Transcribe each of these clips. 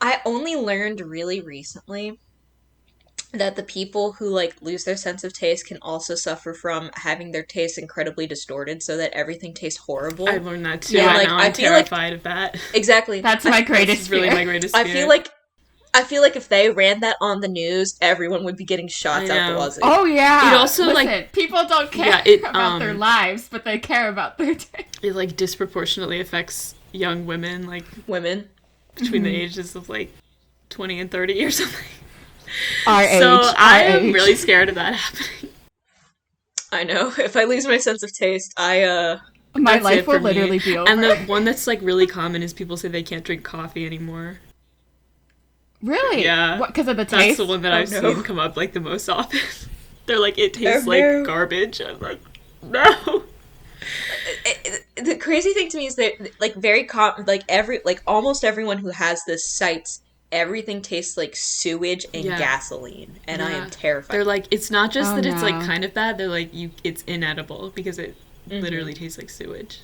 I only learned really recently that the people who like lose their sense of taste can also suffer from having their taste incredibly distorted so that everything tastes I horrible. learned that too, And Yeah, and like now I I'm feel like terrified of that. exactly. that's my That's greatest really fear. my greatest I feel fear. like I feel like if they ran that on the news, everyone would be getting I shots out the know. wazoo. Oh It yeah. also, Listen, like, people don't care yeah, it, about their lives, but they care about their day. it, like, disproportionately affects young women, like, Women. between the ages of, like, 20 and 30 or something. Our So age. I am really scared of that happening. I know. If I lose my sense of taste, I My That's life it will for me. literally be over. And the one that's, like, really common is people say they can't drink coffee anymore. Really? Yeah. What? Because of the That's taste? the one that Oh, I've no. seen come up, like, the most often. They're like, it Oh, tastes like no. garbage. I'm like, no. The crazy thing to me is that like like every like almost everyone who has this cites everything tastes like sewage and Yeah. gasoline, and I am Yeah. terrified. They're like, it's not just Oh, that it's, like, no. kind of bad. They're like, it's inedible because it literally tastes like sewage.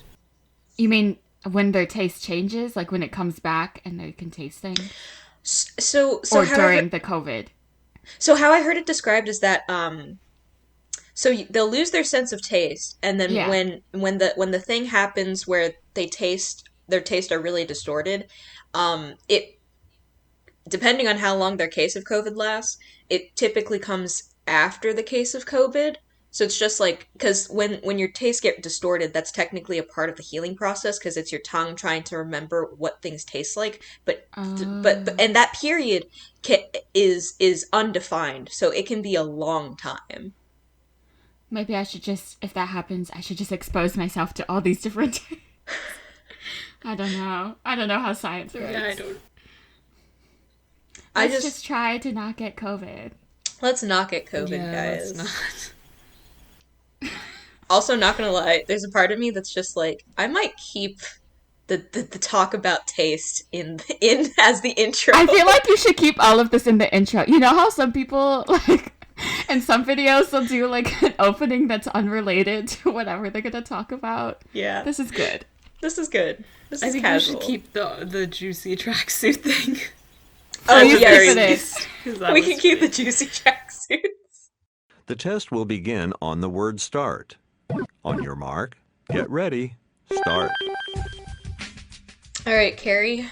You mean when their taste changes? Like when it comes back and they can taste things? So Or how during the COVID? so how I heard it described is that they'll lose their sense of taste, and then Yeah. when the thing happens where their taste are really distorted, it depending on how long their case of COVID lasts, it typically comes after the case of COVID. So it's just like because when your tastes get distorted, that's technically a part of the healing process because it's your tongue trying to remember what things taste like. But Oh. and that period is undefined, so it can be a long time. Maybe I should just, if that happens, I should just expose myself to all these different tastes. I don't know. I don't know how science works. Yeah, I don't. Let's just try to not get COVID. Let's not get COVID, Yeah, guys. let's not. Also, not gonna lie, there's a part of me that's just like I might keep the talk about taste in as the intro. I feel like you should keep all of this in the intro. You know how some people, like, in some videos, they'll do, like, an opening that's unrelated to whatever they're going to talk about? Yeah, This is good. this is good. This I is think casual. we should keep the juicy tracksuit thing. Oh you yes, keep it in. 'Cause that we was can keep the funny. juicy tracksuits. The test will begin on the word start. On your mark, get ready, start. All right, Carrie.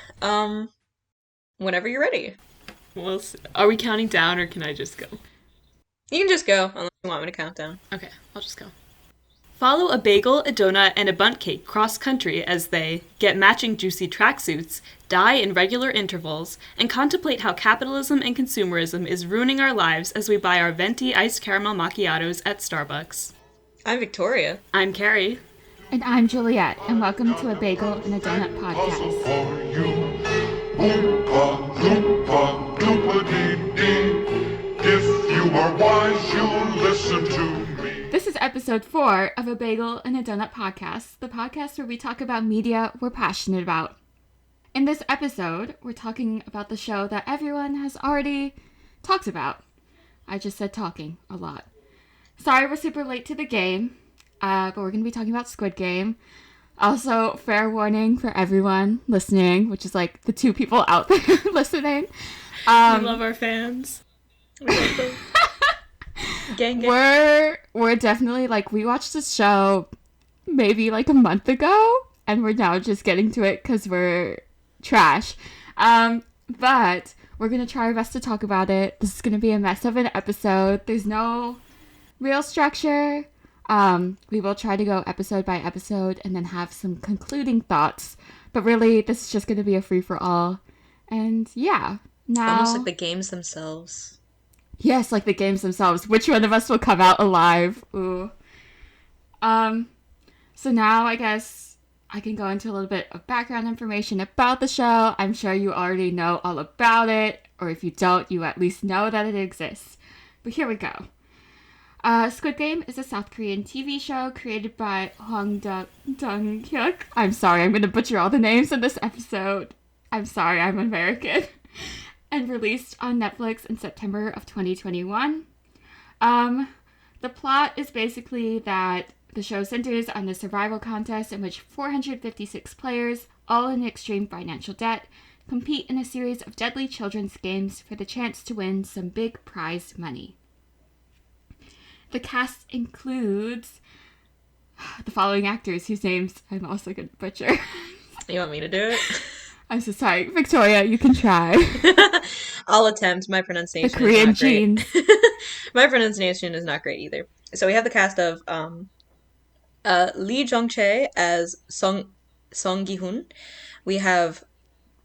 Whenever you're ready, Well, are we counting down or can I just go? you can just go unless you want me to count down. Okay, I'll just go. Follow a bagel, a donut, and a bundt cake cross-country as they get matching juicy tracksuits, die in regular intervals, and contemplate how capitalism and consumerism is ruining our lives as we buy our venti iced caramel macchiatos at Starbucks. I'm Victoria. I'm Carrie. And I'm Juliet, and welcome to a Bagel and a Donut podcast. For you, Oompa, Loompa, Doompa-Dee-Dee. If you are wise, you'll listen to me. This is episode 4 of a Bagel and a Donut podcast, the podcast where we talk about media we're passionate about. In this episode, we're talking about the show that everyone has already talked about. I just said talking a lot. Sorry we're super late to the game, but we're going to be talking about Squid Game. Also, fair warning for everyone listening, which is like the 2 people out there listening. We love our fans. Gang. We're definitely like, we watched this show maybe like a month ago, and we're now just getting to it because we're trash. But we're going to try our best to talk about it. This is going to be a mess of an episode. There's no real structure. We will try to go episode by episode and then have some concluding thoughts. But really, this is just going to be a free-for-all. And yeah, now... Almost like the games themselves. Yes, like the games themselves. Which one of us will come out alive? Ooh. So now I guess I can go into a little bit of background information about the show. I'm sure you already know all about it, or if you don't, you at least know that it exists. But here we go. Squid Game is a South Korean TV show created by Hwang Dong-hyuk. I'm sorry, I'm going to butcher all the names in this episode. I'm sorry, I'm American. And released on Netflix in September of 2021. The plot is basically that the show centers on a survival contest in which 456 players, all in extreme financial debt, compete in a series of deadly children's games for the chance to win some big prize money. The cast includes the following actors whose names I'm also going to butcher. You want me to do it? I'm so sorry. Victoria, you can try. I'll attempt. My The pronunciation Korean is not great. genes. My pronunciation is not great either. So we have the cast of Lee Jong-chae as Song Gi-hun. We have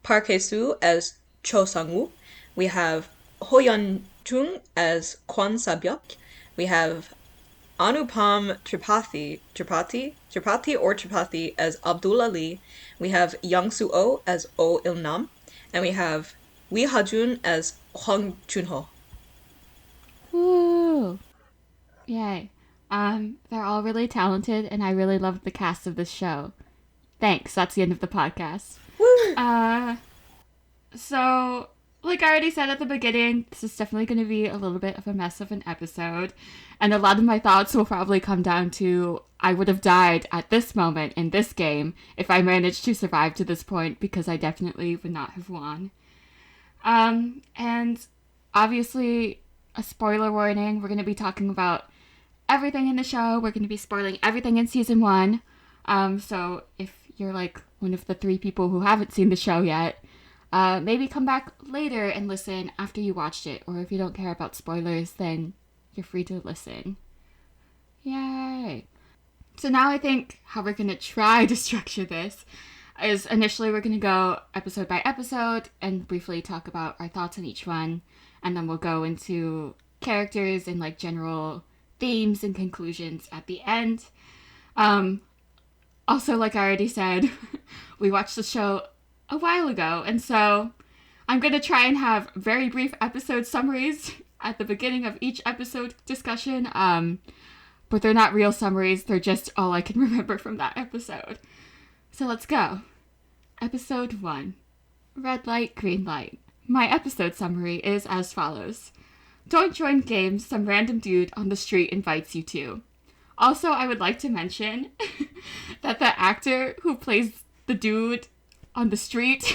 Park Hae-soo as Cho Sang-woo. We have Ho Yeon-jung as Kwon Sa-byuk. We have Anupam Tripathi as Abdullah Lee. We have Yang Soo-oh as Oh Il-nam. And we have Wi Ha-jun as Hwang Chun-ho. Woo! Yay. They're all really talented, and I really loved the cast of this show. Thanks. That's the end of the podcast. Woo! So, like I already said at the beginning, this is definitely going to be a little bit of a mess of an episode. And a lot of my thoughts will probably come down to I would have died at this moment in this game if I managed to survive to this point, because I definitely would not have won. And obviously, a spoiler warning, we're going to be talking about everything in the show. We're going to be spoiling everything in season 1. So if you're like one of the 3 people who haven't seen the show yet, maybe come back later and listen after you watched it. Or if you don't care about spoilers, then you're free to listen. Yay! So now I think how we're going to try to structure this is initially we're going to go episode by episode and briefly talk about our thoughts on each one. And then we'll go into characters and like general themes and conclusions at the end. Also, like I already said, we watched the show a while ago, and so I'm going to try and have very brief episode summaries at the beginning of each episode discussion, but they're not real summaries, they're just all I can remember from that episode. So let's go. Episode 1. Red light, green light. My episode summary is as follows. Don't join games some random dude on the street invites you to. Also, I would like to mention that the actor who plays the dude on the street,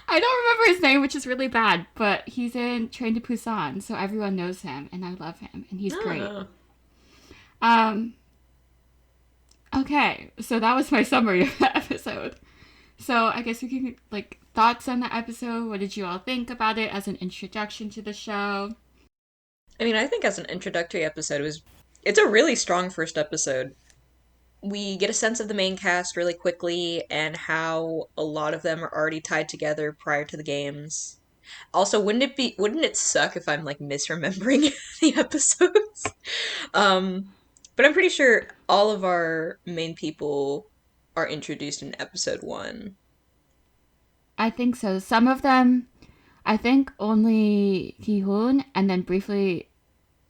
I don't remember his name, which is really bad, but he's in Train to Busan, so everyone knows him, and I love him, and he's great. Okay, so that was my summary of the episode. So I guess we can, like, thoughts on the episode. What did you all think about it as an introduction to the show? I mean, I think as an introductory episode, it's a really strong first episode. We get a sense of the main cast really quickly and how a lot of them are already tied together prior to the games. Also, wouldn't it suck if I'm like misremembering the episodes? But I'm pretty sure all of our main people are introduced in episode 1. I think so. Some of them, I think only Ki-hoon and then briefly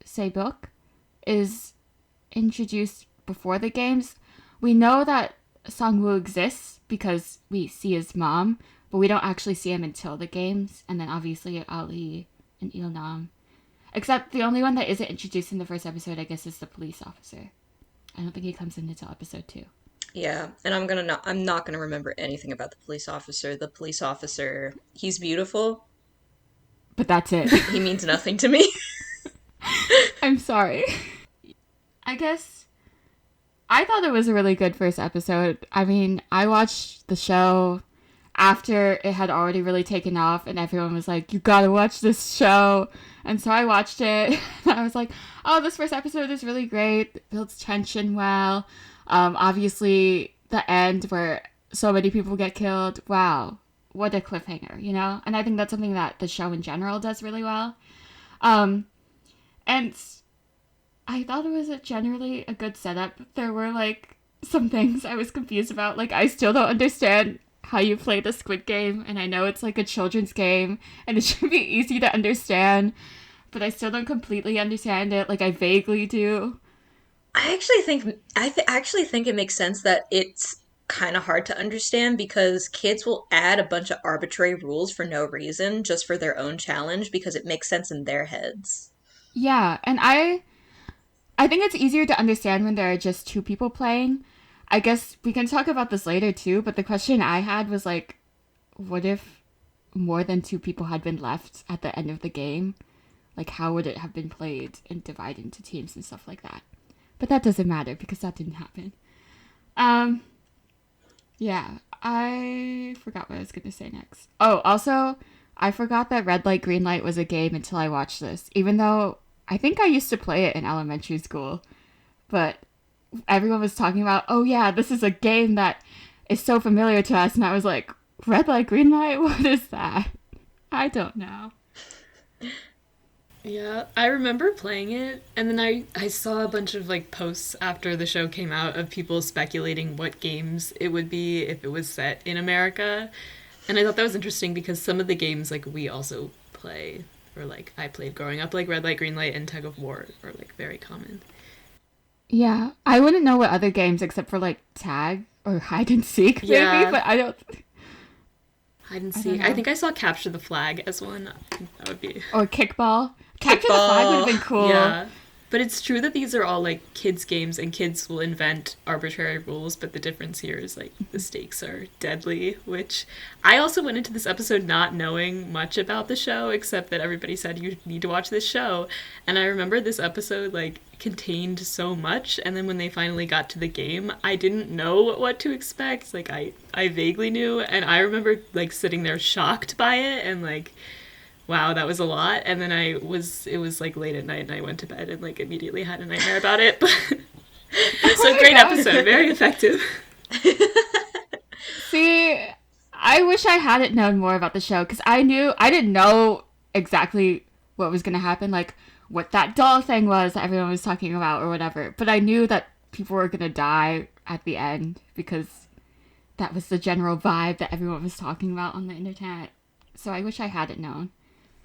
Se-byuk is introduced before the games. We know that Sang-woo exists because we see his mom, but we don't actually see him until the games. And then obviously Ali and Il-nam. Except the only one that isn't introduced in the first episode, I guess, is the police officer. I don't think he comes in until episode 2. Yeah, and I'm not gonna remember anything about the police officer. The police officer, he's beautiful. But that's it. He means nothing to me. I'm sorry. I guess I thought it was a really good first episode. I mean, I watched the show after it had already really taken off and everyone was like, you gotta watch this show. And so I watched it. I was like, oh, this first episode is really great. It builds tension well. Obviously, the end where so many people get killed. Wow. What a cliffhanger, you know? And I think that's something that the show in general does really well. And I thought it was generally a good setup. There were, like, some things I was confused about. Like, I still don't understand how you play the Squid Game. And I know it's, like, a children's game. And it should be easy to understand. But I still don't completely understand it. Like, I vaguely do. I actually think it makes sense that it's kind of hard to understand because kids will add a bunch of arbitrary rules for no reason just for their own challenge because it makes sense in their heads. Yeah, and I think it's easier to understand when there are just 2 people playing. I guess we can talk about this later too, but the question I had was like, what if more than 2 people had been left at the end of the game? Like, how would it have been played and divided into teams and stuff like that? But that doesn't matter because that didn't happen. Yeah, I forgot what I was going to say next. Oh, also, I forgot that Red Light, Green Light was a game until I watched this, even though I think I used to play it in elementary school. But everyone was talking about, oh yeah, this is a game that is so familiar to us, and I was like, Red Light, Green Light? What is that? I don't know. Yeah, I remember playing it, and then I saw a bunch of like posts after the show came out of people speculating what games it would be if it was set in America. And I thought that was interesting because some of the games like we also play, or like I played growing up, like Red Light, Green Light, and Tug of War are like very common. Yeah, I wouldn't know what other games except for like tag or hide and seek, maybe, Yeah. but I don't. Hide and I don't seek. know. I think I saw Capture the Flag as one. I think that would be. Or kickball. Capture the flag would have been cool. Yeah. But it's true that these are all like kids' games and kids will invent arbitrary rules, but the difference here is like the stakes are deadly, which I also went into this episode not knowing much about the show, except that everybody said you need to watch this show. And I remember this episode like contained so much, and then when they finally got to the game, I didn't know what to expect. Like I vaguely knew, and I remember like sitting there shocked by it and like, wow, that was a lot. And then it was like late at night and I went to bed and like immediately had a nightmare about it. But so great episode, very effective. See, I wish I hadn't known more about the show because I didn't know exactly what was going to happen, like what that doll thing was that everyone was talking about or whatever. But I knew that people were going to die at the end because that was the general vibe that everyone was talking about on the internet. So I wish I hadn't known.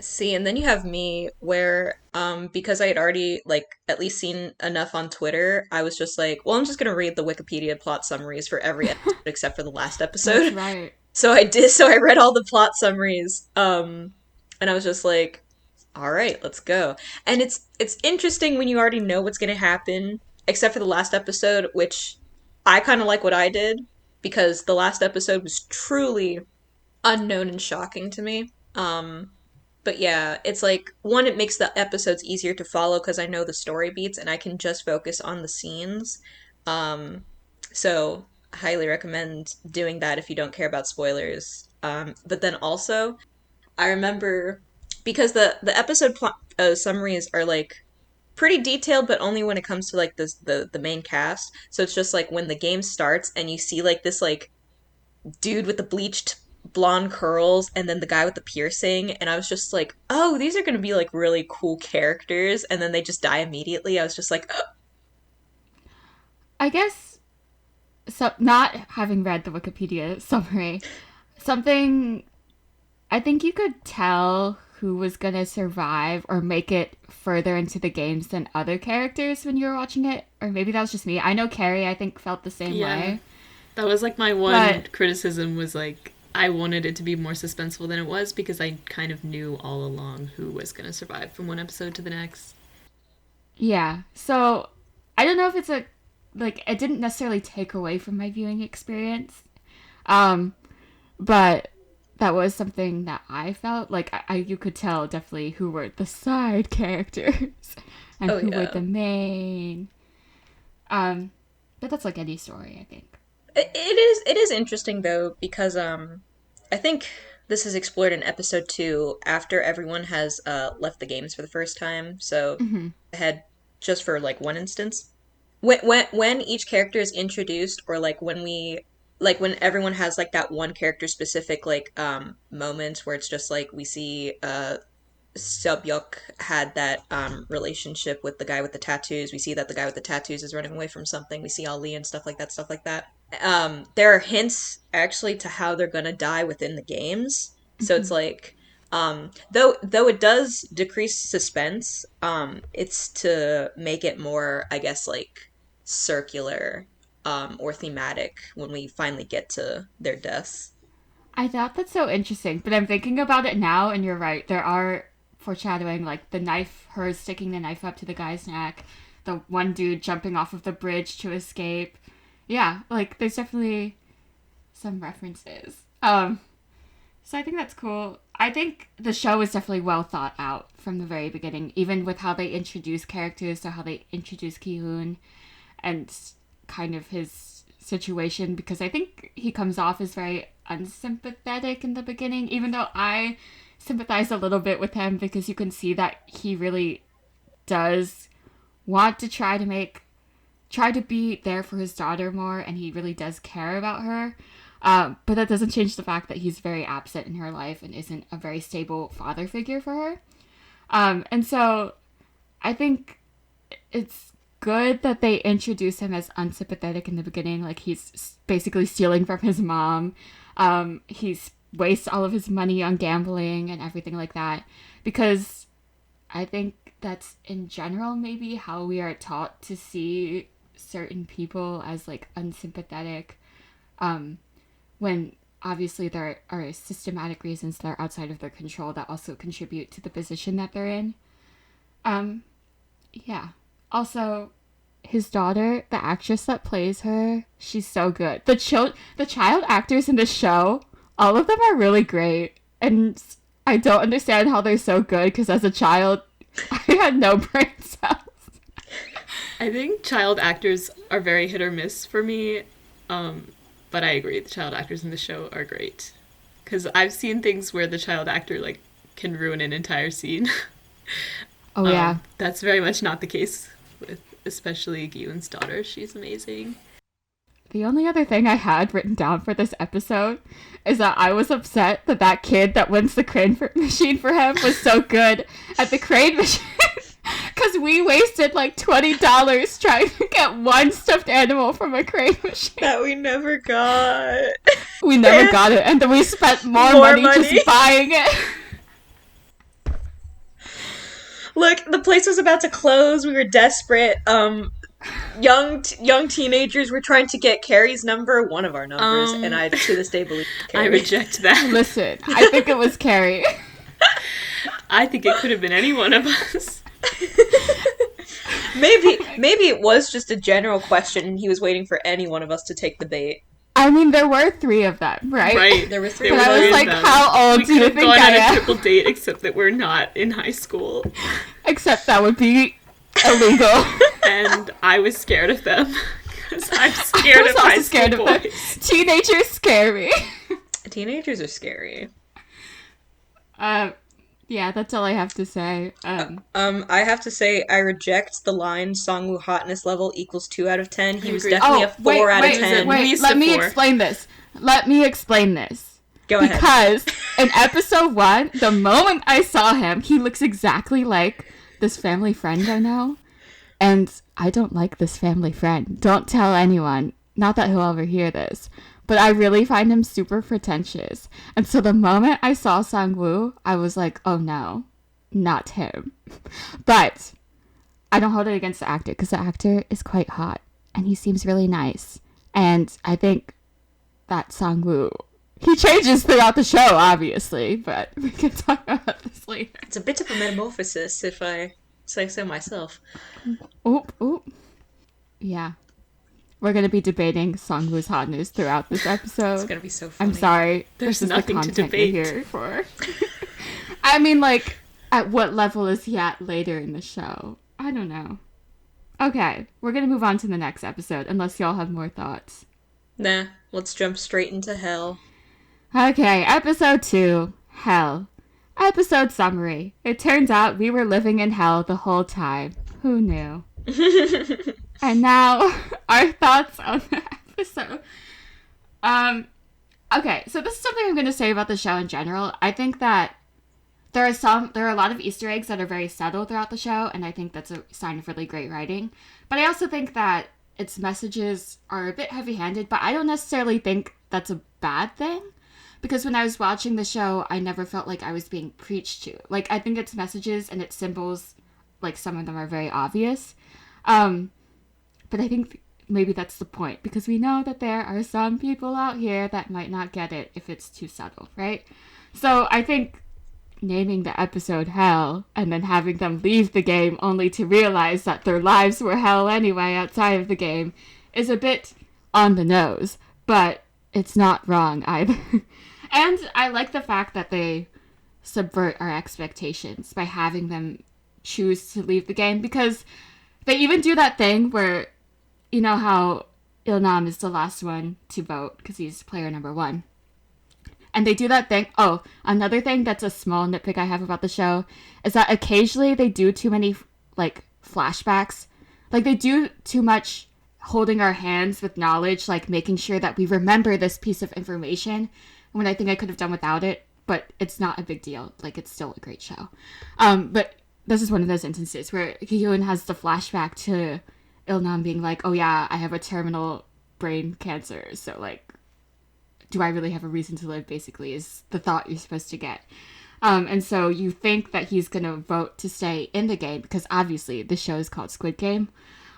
See, and then you have me where, because I had already, like, at least seen enough on Twitter, I was just like, well, I'm just gonna read the Wikipedia plot summaries for every episode except for the last That's episode. right. So I did, so I read all the plot summaries, and I was just like, all right, let's go. And it's interesting when you already know what's gonna happen, except for the last episode, which I kind of like what I did, because the last episode was truly unknown and shocking to me. But yeah, it's like, one, it makes the episodes easier to follow because I know the story beats and I can just focus on the scenes. Um, so I highly recommend doing that if you don't care about spoilers. But then also, I remember because the episode summaries are like pretty detailed, but only when it comes to like the main cast. So it's just like when the game starts and you see like this like dude with the bleached blonde curls and then the guy with the piercing, and I was just like, oh, these are gonna be like really cool characters, and then they just die immediately. I was just like, oh. I guess, so not having read the Wikipedia summary, something I think you could tell who was going to survive or make it further into the games than other characters when you were watching it. Or maybe that was just me. I know Carrie, I think, felt the same way. That was like my one But- criticism was like I wanted it to be more suspenseful than it was because I kind of knew all along who was going to survive from one episode to the next. Yeah. So I don't know if it's like, it didn't necessarily take away from my viewing experience. But that was something that I felt like you could tell definitely who were the side characters and Oh, who were yeah. the main. But that's like any story, I think. It is interesting though because I think this is explored in episode 2 after everyone has left the games for the first time. So I had just for like one instance when each character is introduced, or like when everyone has like that one character specific like moment where it's just like we see Subyuk had that relationship with the guy with the tattoos. We see that the guy with the tattoos is running away from something. We see Ali and stuff like that, stuff like that. There are hints actually to how they're gonna die within the games. So it's like, though it does decrease suspense, it's to make it more, I guess, like circular, or thematic when we finally get to their deaths. I thought that's so interesting, but I'm thinking about it now, and you're right. There are foreshadowing, like the knife, her sticking the knife up to the guy's neck, the one dude jumping off of the bridge to escape. Yeah, like there's definitely some references. So I think that's cool. I think the show is definitely well thought out from the very beginning, even with how they introduce characters, so how they introduce Ki-hoon and kind of his situation, because I think he comes off as very unsympathetic in the beginning, even though I sympathize a little bit with him because you can see that he really does want to try to be there for his daughter more, and he really does care about her. But that doesn't change the fact that he's very absent in her life and isn't a very stable father figure for her. And so I think it's good that they introduce him as unsympathetic in the beginning. Like, he's basically stealing from his mom. He's wastes all of his money on gambling and everything like that. Because I think that's, in general, maybe how we are taught to see certain people as, like, unsympathetic. When obviously there are systematic reasons that are outside of their control that also contribute to the position that they're in. Yeah. Also, his daughter, the actress that plays her, she's so good. The child actors in the show, all of them are really great. And I don't understand how they're so good, because as a child, I had no brain cells. I think child actors are very hit or miss for me. But I agree, the child actors in the show are great. Because I've seen things where the child actor, like, can ruin an entire scene. Oh, yeah. That's very much not the case with especially Gi-hoon's daughter. She's amazing. The only other thing I had written down for this episode is that I was upset that that kid that wins the crane machine for him was so good at the crane machine. Because we wasted like $20 trying to get one stuffed animal from a crane machine. That we never got. We never got it, and then we spent more money just buying it. Look, the place was about to close. We were desperate. Young teenagers were trying to get Carrie's number, one of our numbers, and I to this day believe Carrie. I reject that. Listen, I think it was Carrie. I think it could have been any one of us. Maybe it was just a general question and he was waiting for any one of us to take the bait. I mean, there were 3 of them, right? Right. There were 3 But of I was like, them. how old do you think gone I on a am? triple date, except that we're not in high school. Except that would be illegal. And I was scared of them. Because I'm scared of high school boys. Teenagers scare me. Teenagers are scary. Yeah, that's all I have to say. I have to say I reject the line Songwoo hotness level equals 2 out of 10. He was agree. definitely a 4 out of 10. Wait, let me explain this. Go ahead. Because in episode 1, the moment I saw him, he looks exactly like this family friend I know. And I don't like this family friend. Don't tell anyone. Not that he'll ever hear this. But I really find him super pretentious. And so the moment I saw Sang-woo, I was like, oh no, not him. But I don't hold it against the actor, because the actor is quite hot. And he seems really nice. And I think that Sang-woo, he changes throughout the show, obviously. But we can talk about this later. It's a bit of a metamorphosis, if I say so myself. Oop. Yeah. We're going to be debating Songwoo's hotness throughout this episode. It's going to be so funny. I'm sorry. There's this is nothing the to content debate. You're here for. I mean, like, at what level is he at later in the show? I don't know. Okay, we're going to move on to the next episode, unless y'all have more thoughts. Nah, let's jump straight into hell. Okay, episode 2, Hell. Episode summary. It turns out we were living in hell the whole time. Who knew? And now, our thoughts on the episode. Okay, so this is something I'm going to say about the show in general. I think that there are a lot of Easter eggs that are very subtle throughout the show, and I think that's a sign of really great writing. But I also think that its messages are a bit heavy-handed, but I don't necessarily think that's a bad thing. Because when I was watching the show, I never felt like I was being preached to. Like, I think its messages and its symbols, like, some of them are very obvious. But I think maybe that's the point, because we know that there are some people out here that might not get it if it's too subtle, right? So I think naming the episode Hell and then having them leave the game only to realize that their lives were hell anyway outside of the game is a bit on the nose, but it's not wrong either. And I like the fact that they subvert our expectations by having them choose to leave the game, because they even do that thing where, you know how Il-nam is the last one to vote because he's player number 1. And they do that thing. Oh, another thing that's a small nitpick I have about the show is that occasionally they do too many, like, flashbacks. Like, they do too much holding our hands with knowledge, like making sure that we remember this piece of information, when I think I could have done without it. But it's not a big deal. Like, it's still a great show. But this is one of those instances where Ki-hyun has the flashback to Il-nam being like, oh yeah, I have a terminal brain cancer, so, like, do I really have a reason to live, basically, is the thought you're supposed to get. And so you think that he's going to vote to stay in the game, because obviously the show is called Squid Game.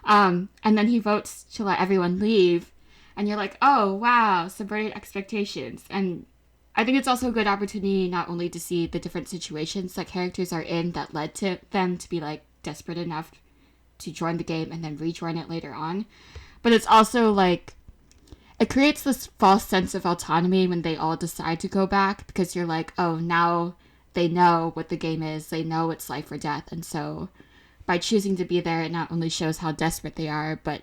And then he votes to let everyone leave, and you're like, oh, wow, subverted expectations. And I think it's also a good opportunity not only to see the different situations that characters are in that led to them to be, like, desperate enough to join the game and then rejoin it later on, but it's also, like, it creates this false sense of autonomy when they all decide to go back, because you're like, oh, now they know what the game is, they know it's life or death, and so by choosing to be there, it not only shows how desperate they are, but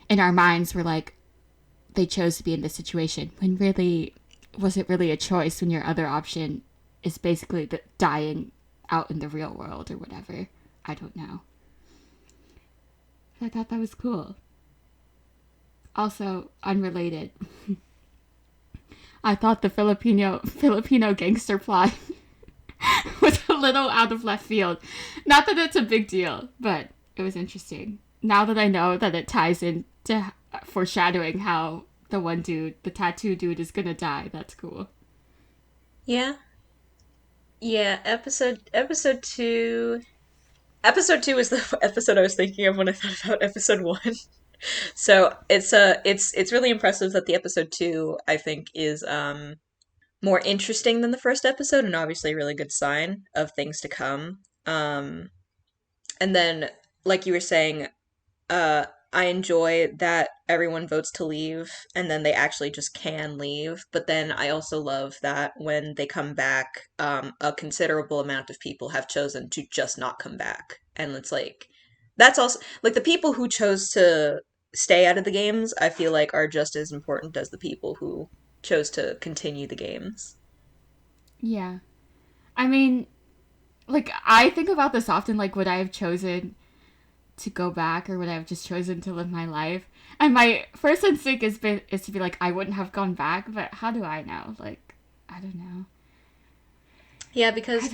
in our minds, we're like, they chose to be in this situation, when really, was it really a choice when your other option is basically dying out in the real world or whatever? I don't know. I thought that was cool. Also, unrelated, I thought the Filipino gangster plot was a little out of left field. Not that it's a big deal, but it was interesting. Now that I know that it ties into foreshadowing how the one dude, the tattoo dude, is gonna die, that's cool. Yeah. Yeah, episode 2. Episode 2 is the episode I was thinking of when I thought about episode 1. So it's really impressive that the episode 2, I think, is more interesting than the first episode, and obviously a really good sign of things to come. And then, like you were saying, I enjoy that everyone votes to leave and then they actually just can leave. But then I also love that when they come back, a considerable amount of people have chosen to just not come back. And it's like, that's also, like, the people who chose to stay out of the games, I feel like are just as important as the people who chose to continue the games. Yeah. I mean, like, I think about this often, like, would I have chosen to go back or would I have just chosen to live my life? And my first instinct is to be like, I wouldn't have gone back, but how do I know? Like, I don't know. Yeah, because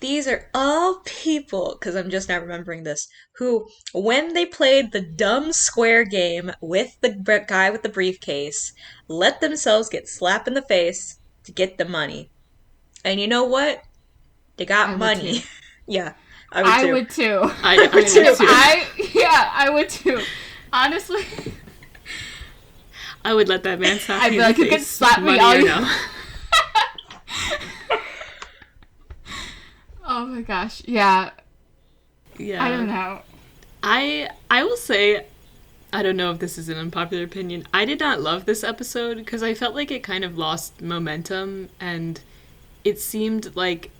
these are all people, because I'm just now remembering this, who, when they played the dumb square game with the guy with the briefcase, let themselves get slapped in the face to get the money. And you know what? They got I would money. too. Yeah, I would too. I would too. I would too. Honestly, I would let that man slap I'd me be in like, the you face. can slap me money all or you. no. Oh my gosh, yeah. Yeah. I don't know. I will say, I don't know if this is an unpopular opinion. I did not love this episode because I felt like it kind of lost momentum, and it seemed like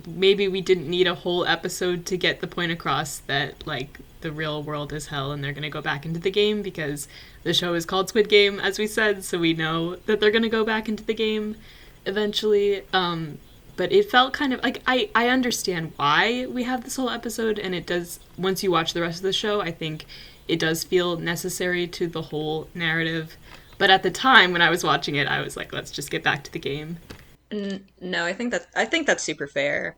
maybe we didn't need a whole episode to get the point across that, like, the real world is hell and they're going to go back into the game, because the show is called Squid Game, as we said, so we know that they're going to go back into the game eventually. But it felt kind of like, I understand why we have this whole episode, and it does, once you watch the rest of the show, I think it does feel necessary to the whole narrative. But at the time when I was watching it, I was like, let's just get back to the game. No, I think that's super fair.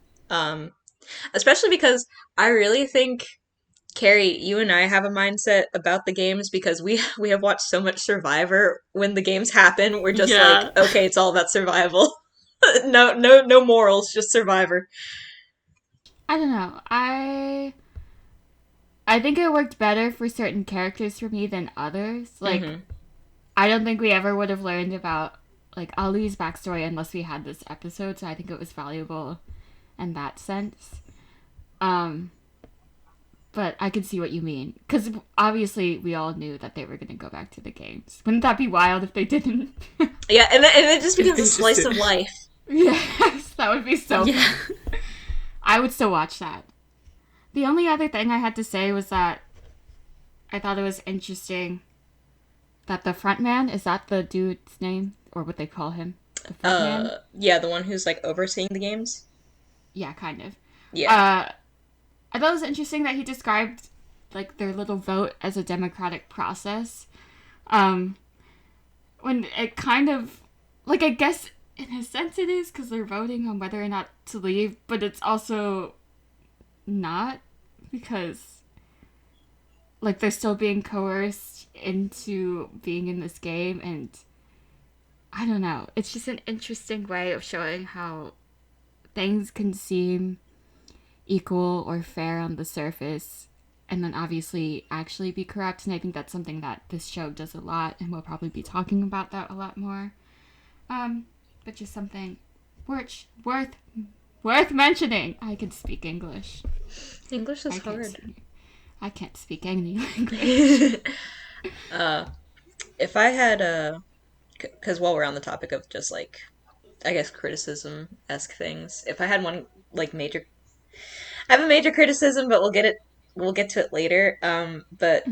Especially because I really think, Carrie, you and I have a mindset about the games because we have watched so much Survivor. When the games happen, we're just Yeah. like, okay, it's all about survival. No morals, just Survivor. I don't know. I think it worked better for certain characters for me than others. Like, I don't think we ever would have learned about, like, Ali's backstory unless we had this episode, so I think it was valuable in that sense. But I can see what you mean. Because obviously we all knew that they were going to go back to the games. Wouldn't that be wild if they didn't? Yeah, and it just becomes they a just slice of did. life. Yes, that would be so Yeah. fun. I would still watch that. The only other thing I had to say was that I thought it was interesting that the front man, is that the dude's name? Or what they call him? The front man? Yeah, the one who's like overseeing the games. Yeah, kind of. Yeah. I thought it was interesting that he described like their little vote as a democratic process. When it kind of, like, I guess in a sense it is because they're voting on whether or not to leave, but it's also not because like they're still being coerced into being in this game, and I don't know. It's just an interesting way of showing how things can seem equal or fair on the surface and then obviously actually be corrupt. And I think that's something that this show does a lot, and we'll probably be talking about that a lot more. But just something worth mentioning. I can speak English. English is hard. I can't speak any language. If I had because while we're on the topic of just like, I guess criticism-esque things, if I had one like major, I have a major criticism, but we'll get to it later. But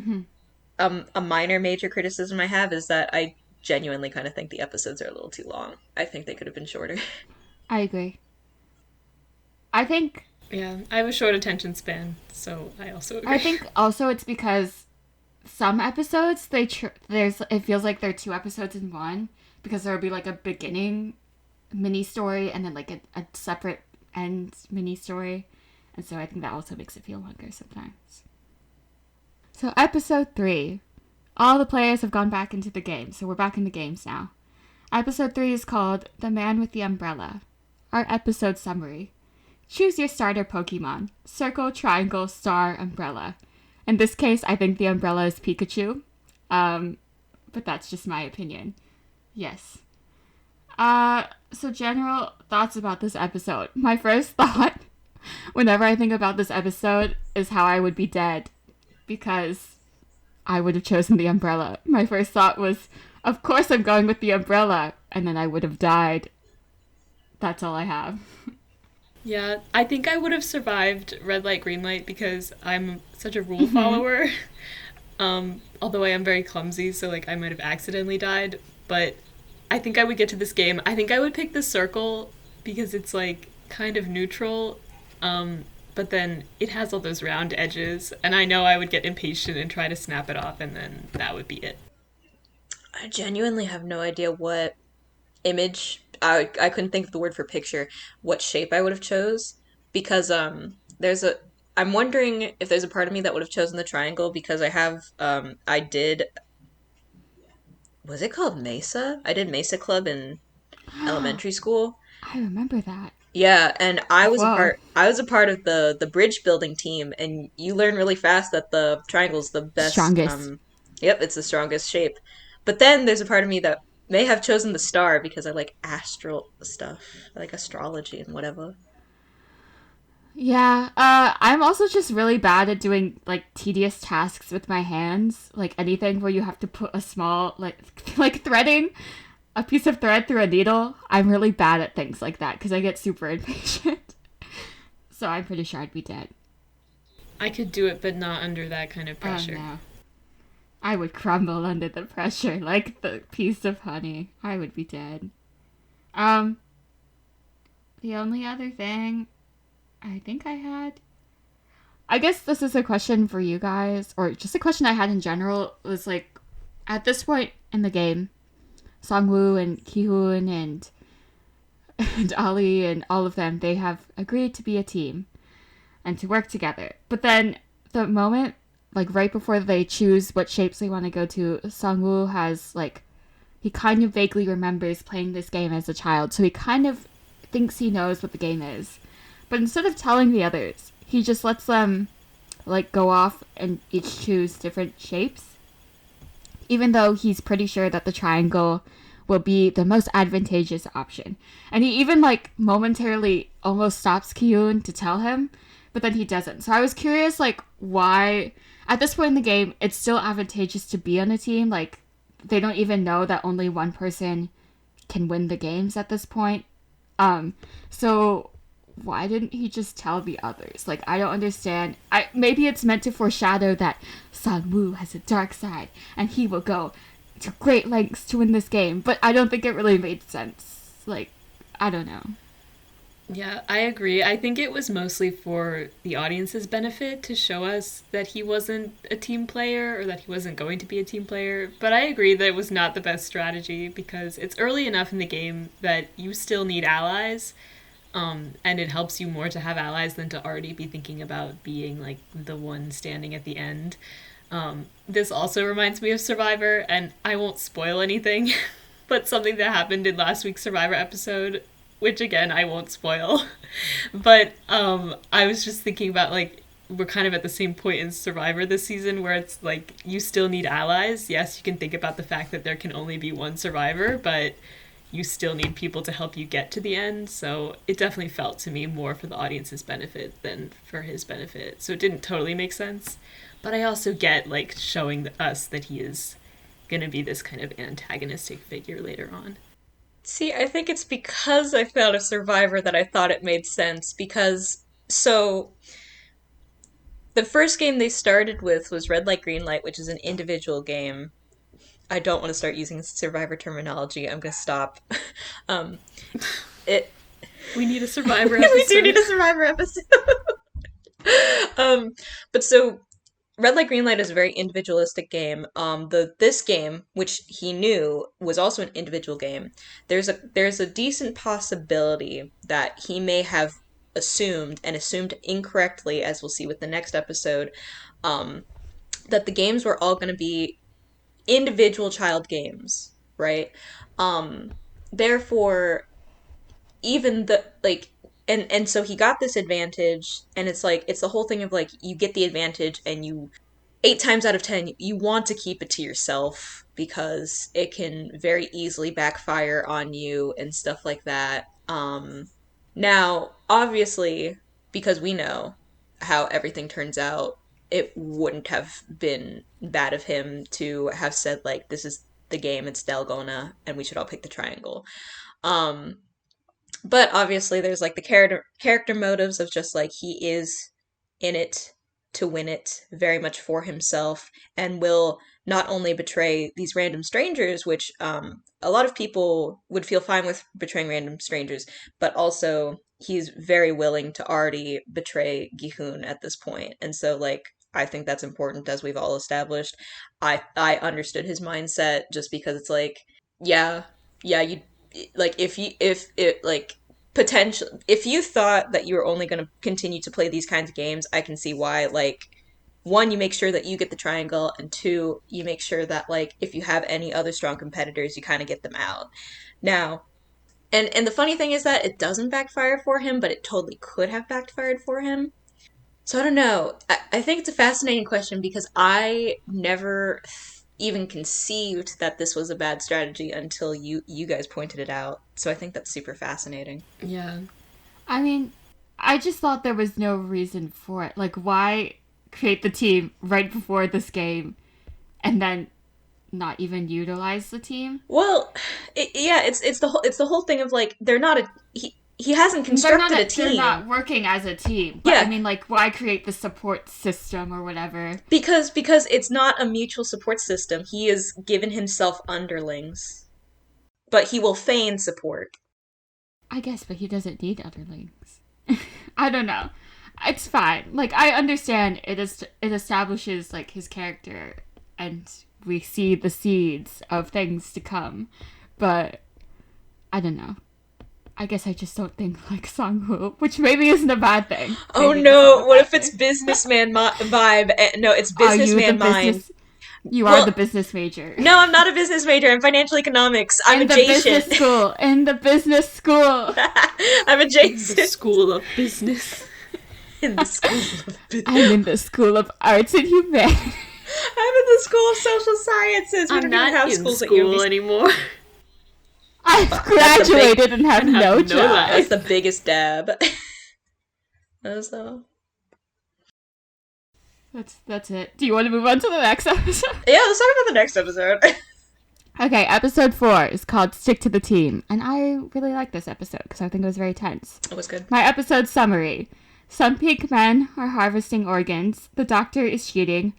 a minor major criticism I have is that I genuinely kind of think the episodes are a little too long. I think they could have been shorter. I agree. I think Yeah, I have a short attention span, so I also agree. I think also it's because some episodes it feels like they're 2 episodes in one, because there'll be like a beginning mini story and then like a separate end mini story, and so I think that also makes it feel longer sometimes. So episode 3, all the players have gone back into the game, so we're back in the games now. Episode 3 is called The Man with the Umbrella. Our episode summary: choose your starter Pokemon. Circle, triangle, star, umbrella. In this case, I think the umbrella is Pikachu. But that's just my opinion. Yes. So general thoughts about this episode. My first thought, whenever I think about this episode, is how I would be dead. Because I would have chosen the umbrella. My first thought was, of course I'm going with the umbrella. And then I would have died. That's all I have. Yeah, I think I would have survived red light, green light because I'm such a rule follower. Although I am very clumsy, so like I might have accidentally died. But I think I would get to this game. I think I would pick the circle because it's like kind of neutral. But then it has all those round edges, and I know I would get impatient and try to snap it off, and then that would be it. I genuinely have no idea what image, I couldn't think of the word for picture, what shape I would have chose, because I'm wondering if there's a part of me that would have chosen the triangle, because I did, was it called Mesa? I did Mesa Club in elementary school. I remember that. Yeah, and I was Whoa. I was a part of the bridge building team, and you learn really fast that the triangle's the best. Strongest. Yep, it's the strongest shape. But then there's a part of me that may have chosen the star because I like astral stuff. I like astrology and whatever. Yeah, I'm also just really bad at doing, like, tedious tasks with my hands. Like, anything where you have to put a small, like threading a piece of thread through a needle. I'm really bad at things like that because I get super impatient. So I'm pretty sure I'd be dead. I could do it, but not under that kind of pressure. Oh, no. I would crumble under the pressure like the piece of honey. I would be dead. The only other thing I think I had, I guess this is a question for you guys, or just a question I had in general, was like, at this point in the game, Songwoo and Ki-hoon and Ali and all of them, they have agreed to be a team and to work together. But then the moment, like right before they choose what shapes they want to go to, Songwoo has like, he kind of vaguely remembers playing this game as a child, so he kind of thinks he knows what the game is. But instead of telling the others, he just lets them like go off and each choose different shapes, even though he's pretty sure that the triangle will be the most advantageous option. And he even like momentarily almost stops Ki-hoon to tell him, but but then he doesn't. So I was curious, like, why at this point in the game it's still advantageous to be on a team. Like, they don't even know that only one person can win the games at this point. So why didn't he just tell the others? Like, I don't understand. Maybe it's meant to foreshadow that Sang-woo has a dark side and he will go to great lengths to win this game, but I don't think it really made sense. Like, I don't know. Yeah, I agree. I think it was mostly for the audience's benefit to show us that he wasn't a team player or that he wasn't going to be a team player. But I agree that it was not the best strategy because it's early enough in the game that you still need allies. And it helps you more to have allies than to already be thinking about being like the one standing at the end. This also reminds me of Survivor, and I won't spoil anything, but something that happened in last week's Survivor episode, which again I won't spoil. But I was just thinking about, like, we're kind of at the same point in Survivor this season where it's like you still need allies. Yes, you can think about the fact that there can only be one survivor, but you still need people to help you get to the end. So it definitely felt to me more for the audience's benefit than for his benefit. So it didn't totally make sense. But I also get, like, showing us that he is going to be this kind of antagonistic figure later on. See, I think it's because I found a Survivor that I thought it made sense. Because, so, the first game they started with was Red Light, Green Light, which is an individual game. I don't want to start using Survivor terminology. I'm going to stop. um, it. We need a Survivor episode. We do need a Survivor episode. But so Red Light Green Light is a very individualistic game. This game, which he knew was also an individual game, there's a decent possibility that he may have assumed incorrectly, as we'll see with the next episode, that the games were all going to be individual child games, right? Therefore, even the like and so he got this advantage, and it's like it's the whole thing of like you get the advantage and you 8 times out of 10 you want to keep it to yourself because it can very easily backfire on you and stuff like that. Now obviously, because we know how everything turns out, it wouldn't have been bad of him to have said, like, this is the game, it's Dalgona, and we should all pick the triangle. But obviously there's like the character motives of just like he is in it to win it very much for himself, and will not only betray these random strangers, which a lot of people would feel fine with betraying random strangers, but also he's very willing to already betray Gi-hun at this point. And so, like, I think that's important, as we've all established. I understood his mindset just because it's like, yeah, you like if it like potential if you thought that you were only going to continue to play these kinds of games, I can see why. Like, one, you make sure that you get the triangle, and two, you make sure that, like, if you have any other strong competitors, you kind of get them out. Now, and the funny thing is that it doesn't backfire for him, but it totally could have backfired for him. So I don't know. I think it's a fascinating question because I never even conceived that this was a bad strategy until you guys pointed it out. So I think that's super fascinating. Yeah. I mean, I just thought there was no reason for it. Like, why create the team right before this game and then not even utilize the team? Well, it's the whole thing of like they're not a he hasn't constructed a team. They're not working as a team. But, yeah, I mean, like, why create the support system or whatever? Because it's not a mutual support system. He has given himself underlings, but he will feign support. I guess, but he doesn't need underlings. I don't know. It's fine. Like, I understand it establishes, like, his character, and we see the seeds of things to come. But I don't know. I guess I just don't think like Sang-woo, which maybe isn't a bad thing. Oh no, what if it's businessman vibe? No, it's businessman mind. You are the business major. No, I'm not a business major. I'm financial economics. I'm adjacent. In the business school. I'm adjacent. The school of business. In the school of business. I'm in the school of arts and humanities. I'm in the school of social sciences. We don't even have schools at school anymore. I've graduated and have no job. That's the biggest dab. So, That's it. Do you want to move on to the next episode? Yeah, let's talk about the next episode. Okay, episode 4 is called Stick to the Team, and I really like this episode because I think it was very tense. It was good. My episode summary. Some pink men are harvesting organs. The doctor is cheating.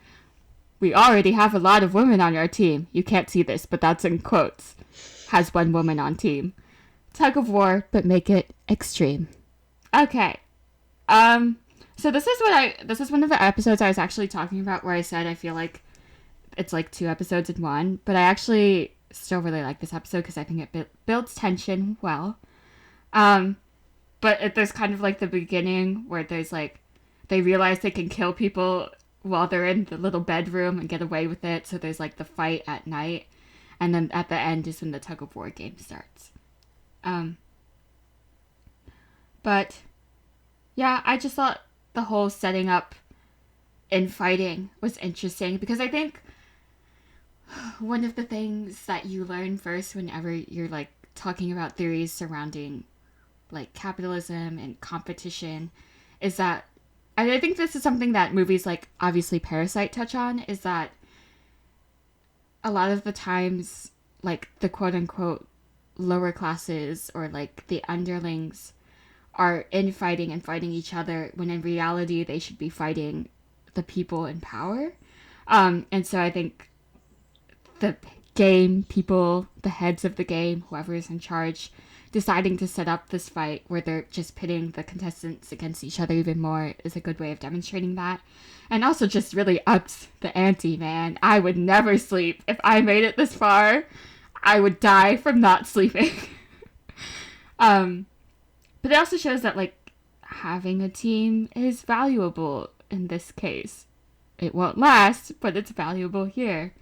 We already have a lot of women on our team. You can't see this, but that's in quotes. Has one woman on team. Tug of war, but make it extreme. Okay. So this is one of the episodes I was actually talking about where I said I feel like it's like 2 episodes in one, but I actually still really like this episode because I think it builds tension well. But there's kind of like the beginning where there's like, they realize they can kill people while they're in the little bedroom and get away with it. So there's like the fight at night. And then at the end is when the tug of war game starts. But yeah, I just thought the whole setting up in fighting was interesting because I think one of the things that you learn first whenever you're like talking about theories surrounding like capitalism and competition is that, and I think this is something that movies like obviously Parasite touch on, is that a lot of the times like the quote unquote lower classes or like the underlings are infighting and fighting each other when in reality they should be fighting the people in power. And so I think the game people, the heads of the game, whoever is in charge, deciding to set up this fight where they're just pitting the contestants against each other even more is a good way of demonstrating that. And also just really ups the ante, man. I would never sleep. If I made it this far, I would die from not sleeping. But it also shows that, like, having a team is valuable in this case. It won't last, but it's valuable here.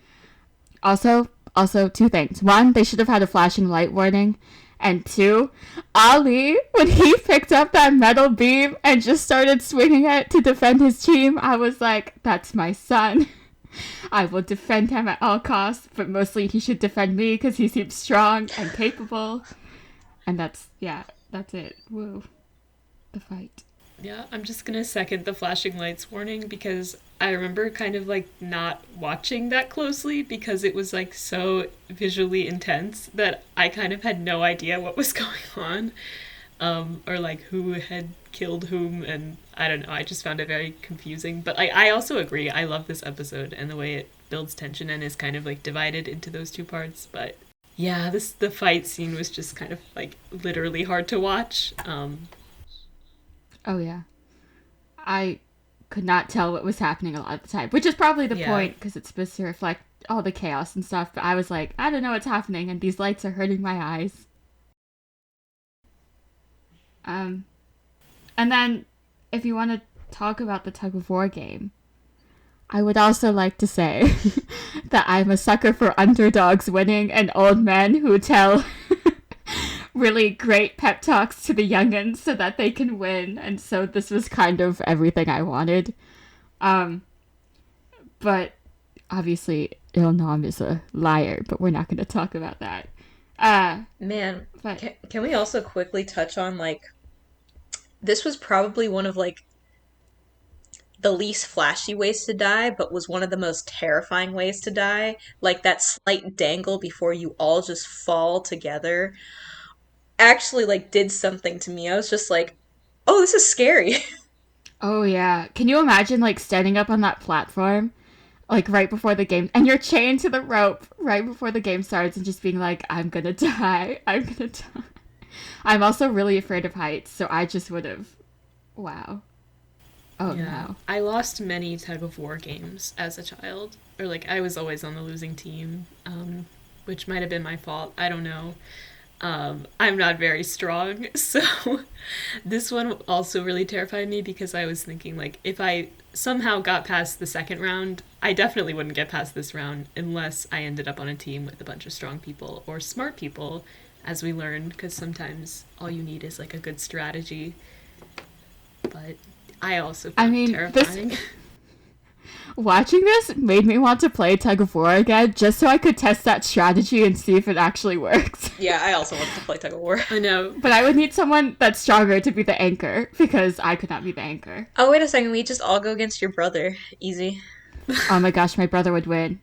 Also, 2 things. 1, they should have had a flashing light warning. And 2, Ali, when he picked up that metal beam and just started swinging it to defend his team, I was like, that's my son. I will defend him at all costs, but mostly he should defend me because he seems strong and capable. And that's it. Woo. The fight. Yeah, I'm just gonna second the flashing lights warning because I remember kind of like not watching that closely because it was like so visually intense that I kind of had no idea what was going on, or like who had killed whom, and I don't know, I just found it very confusing. But I also agree, I love this episode and the way it builds tension and is kind of like divided into those 2 parts, but yeah, the fight scene was just kind of like literally hard to watch. Oh, yeah. I could not tell what was happening a lot of the time, which is probably the point because it's supposed to reflect all the chaos and stuff, but I was like, I don't know what's happening, and these lights are hurting my eyes. And then, if you want to talk about the tug of war game, I would also like to say that I'm a sucker for underdogs winning and old men who tell really great pep talks to the youngins so that they can win, and so this was kind of everything I wanted. But obviously Il-nam is a liar, but we're not going to talk about that. Man, But can we also quickly touch on, like, this was probably one of, like, the least flashy ways to die, but was one of the most terrifying ways to die. Like, that slight dangle before you all just fall together actually, like, did something to me. I was just like, oh, this is scary. oh yeah, can you imagine like standing up on that platform like right before the game, and you're chained to the rope right before the game starts, and just being like, I'm gonna die, I'm gonna die. I'm also really afraid of heights, so I just would have, wow. Oh Yeah, no. I lost many tug of war games as a child, or like I was always on the losing team, which might have been my fault. I don't know. I'm not very strong, so this one also really terrified me because I was thinking like if I somehow got past the second round, I definitely wouldn't get past this round unless I ended up on a team with a bunch of strong people or smart people, as we learned, because sometimes all you need is like a good strategy. But I also found it terrifying. Watching this made me want to play tug of war again, just so I could test that strategy and see if it actually works. Yeah, I also wanted to play tug of war. I know. But I would need someone that's stronger to be the anchor, because I could not be the anchor. Oh, wait a second. We just all go against your brother. Easy. Oh my gosh, my brother would win.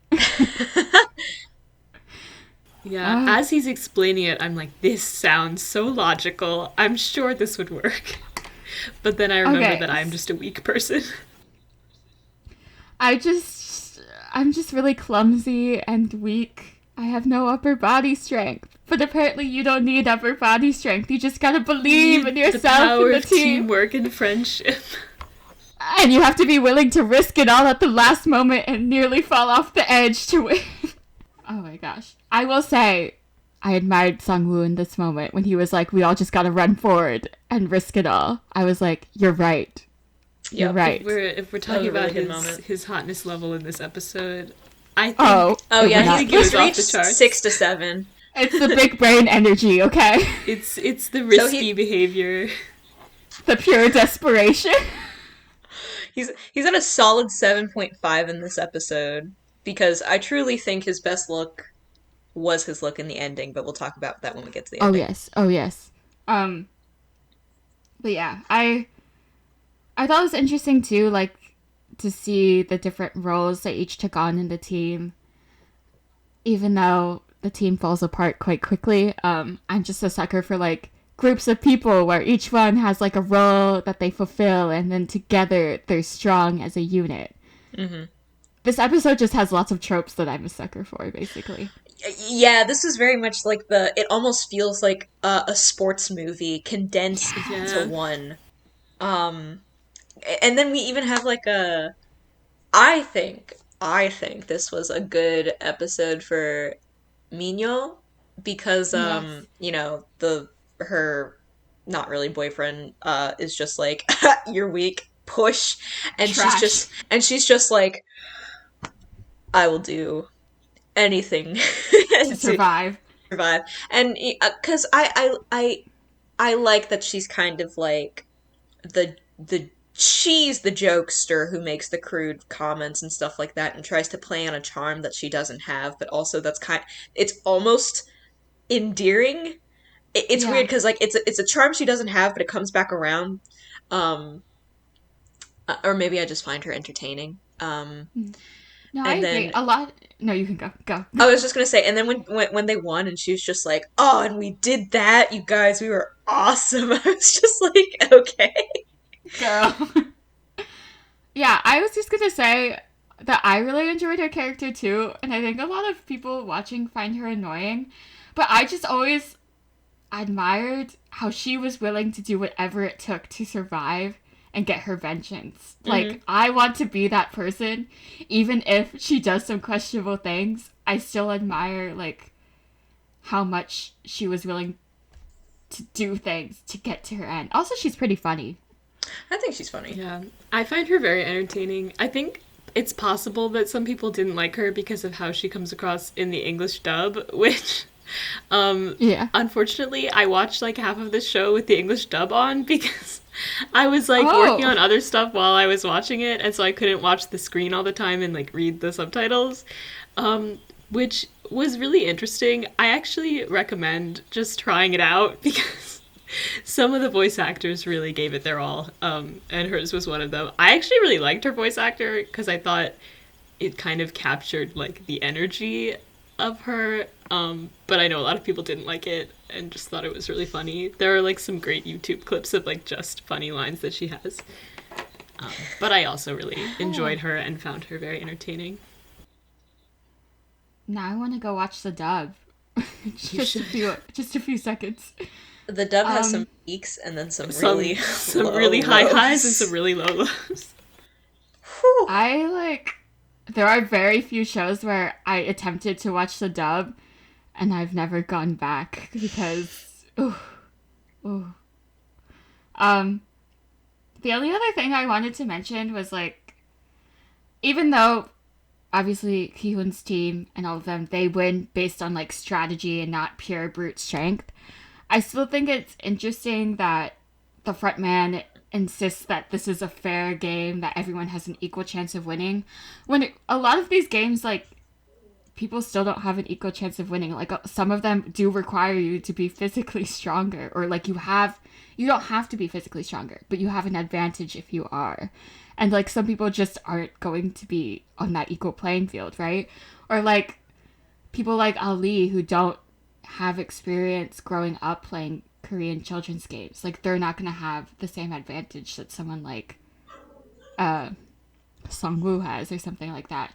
Yeah, as he's explaining it, I'm like, this sounds so logical. I'm sure this would work. But then I remember that I'm just a weak person. I'm just really clumsy and weak. I have no upper body strength. But apparently you don't need upper body strength. You just gotta believe in yourself the power and the of team. teamwork and friendship. And you have to be willing to risk it all at the last moment and nearly fall off the edge to win. Oh my gosh. I will say, I admired Sung-woo in this moment when he was like, we all just gotta run forward and risk it all. I was like, you're right. You're right. If we're talking That was a about really good moment. his hotness level in this episode, I think... Oh Oh, yeah, not. think he's it was off reached the charts. 6 to 7. It's the big brain energy, okay? It's the risky behavior. The pure desperation. He's at a solid 7.5 in this episode, because I truly think his best look was his look in the ending, but we'll talk about that when we get to the ending. Oh yes. But yeah, I thought it was interesting too, like, to see the different roles they each took on in the team. Even though the team falls apart quite quickly, I'm just a sucker for, like, groups of people where each one has, like, a role that they fulfill, and then together they're strong as a unit. Mm-hmm. This episode just has lots of tropes that I'm a sucker for, basically. Yeah, this is very much like it almost feels like a sports movie condensed into one. And then we even have like I think this was a good episode for Minyo, because you know, her not really boyfriend is just like, you're weak, push, and Trash. she's just like, I will do anything To survive. And because I like that she's kind of like she's the jokester who makes the crude comments and stuff like that and tries to play on a charm that she doesn't have, but also it's almost endearing. It's weird because, like, it's a charm she doesn't have, but it comes back around. Or maybe I just find her entertaining. No, I agree. A lot. No, you can go. I was just gonna say, and then when they won, and she was just like, "Oh, and we did that, you guys. We were awesome." I was just like, "Okay, Girl. Yeah, I was just gonna say that I really enjoyed her character too, and I think a lot of people watching find her annoying. But I just always admired how she was willing to do whatever it took to survive and get her vengeance. Mm-hmm. Like, I want to be that person. Even if she does some questionable things, I still admire, like, how much she was willing to do things to get to her end. Also, she's pretty funny. I think she's funny." Yeah, I find her very entertaining. I think it's possible that some people didn't like her because of how she comes across in the English dub, which... Yeah. Unfortunately, I watched like half of this show with the English dub on because I was like working on other stuff while I was watching it, and so I couldn't watch the screen all the time and like read the subtitles, which was really interesting. I actually recommend just trying it out because some of the voice actors really gave it their all, and hers was one of them. I actually really liked her voice actor because I thought it kind of captured like the energy of her, but I know a lot of people didn't like it and just thought it was really funny. There are like some great YouTube clips of like just funny lines that she has, but I also really enjoyed her and found her very entertaining. Now I want to go watch the dub. just a few seconds. The dub has some peaks and then some Some really really high lows. highs and some really low lows. Whew. There are very few shows where I attempted to watch the dub, and I've never gone back because, The only other thing I wanted to mention was, like, even though obviously Ki-hoon's team and all of them, they win based on, like, strategy and not pure brute strength, I still think it's interesting that the front man insist that this is a fair game, that everyone has an equal chance of winning, when a lot of these games, like, people still don't have an equal chance of winning. Like, some of them do require you to be physically stronger, or like you don't have to be physically stronger, but you have an advantage if you are. And like some people just aren't going to be on that equal playing field, right? Or like people like Ali who don't have experience growing up playing Korean children's games. Like they're not going to have the same advantage that someone like Song-woo has or something like that.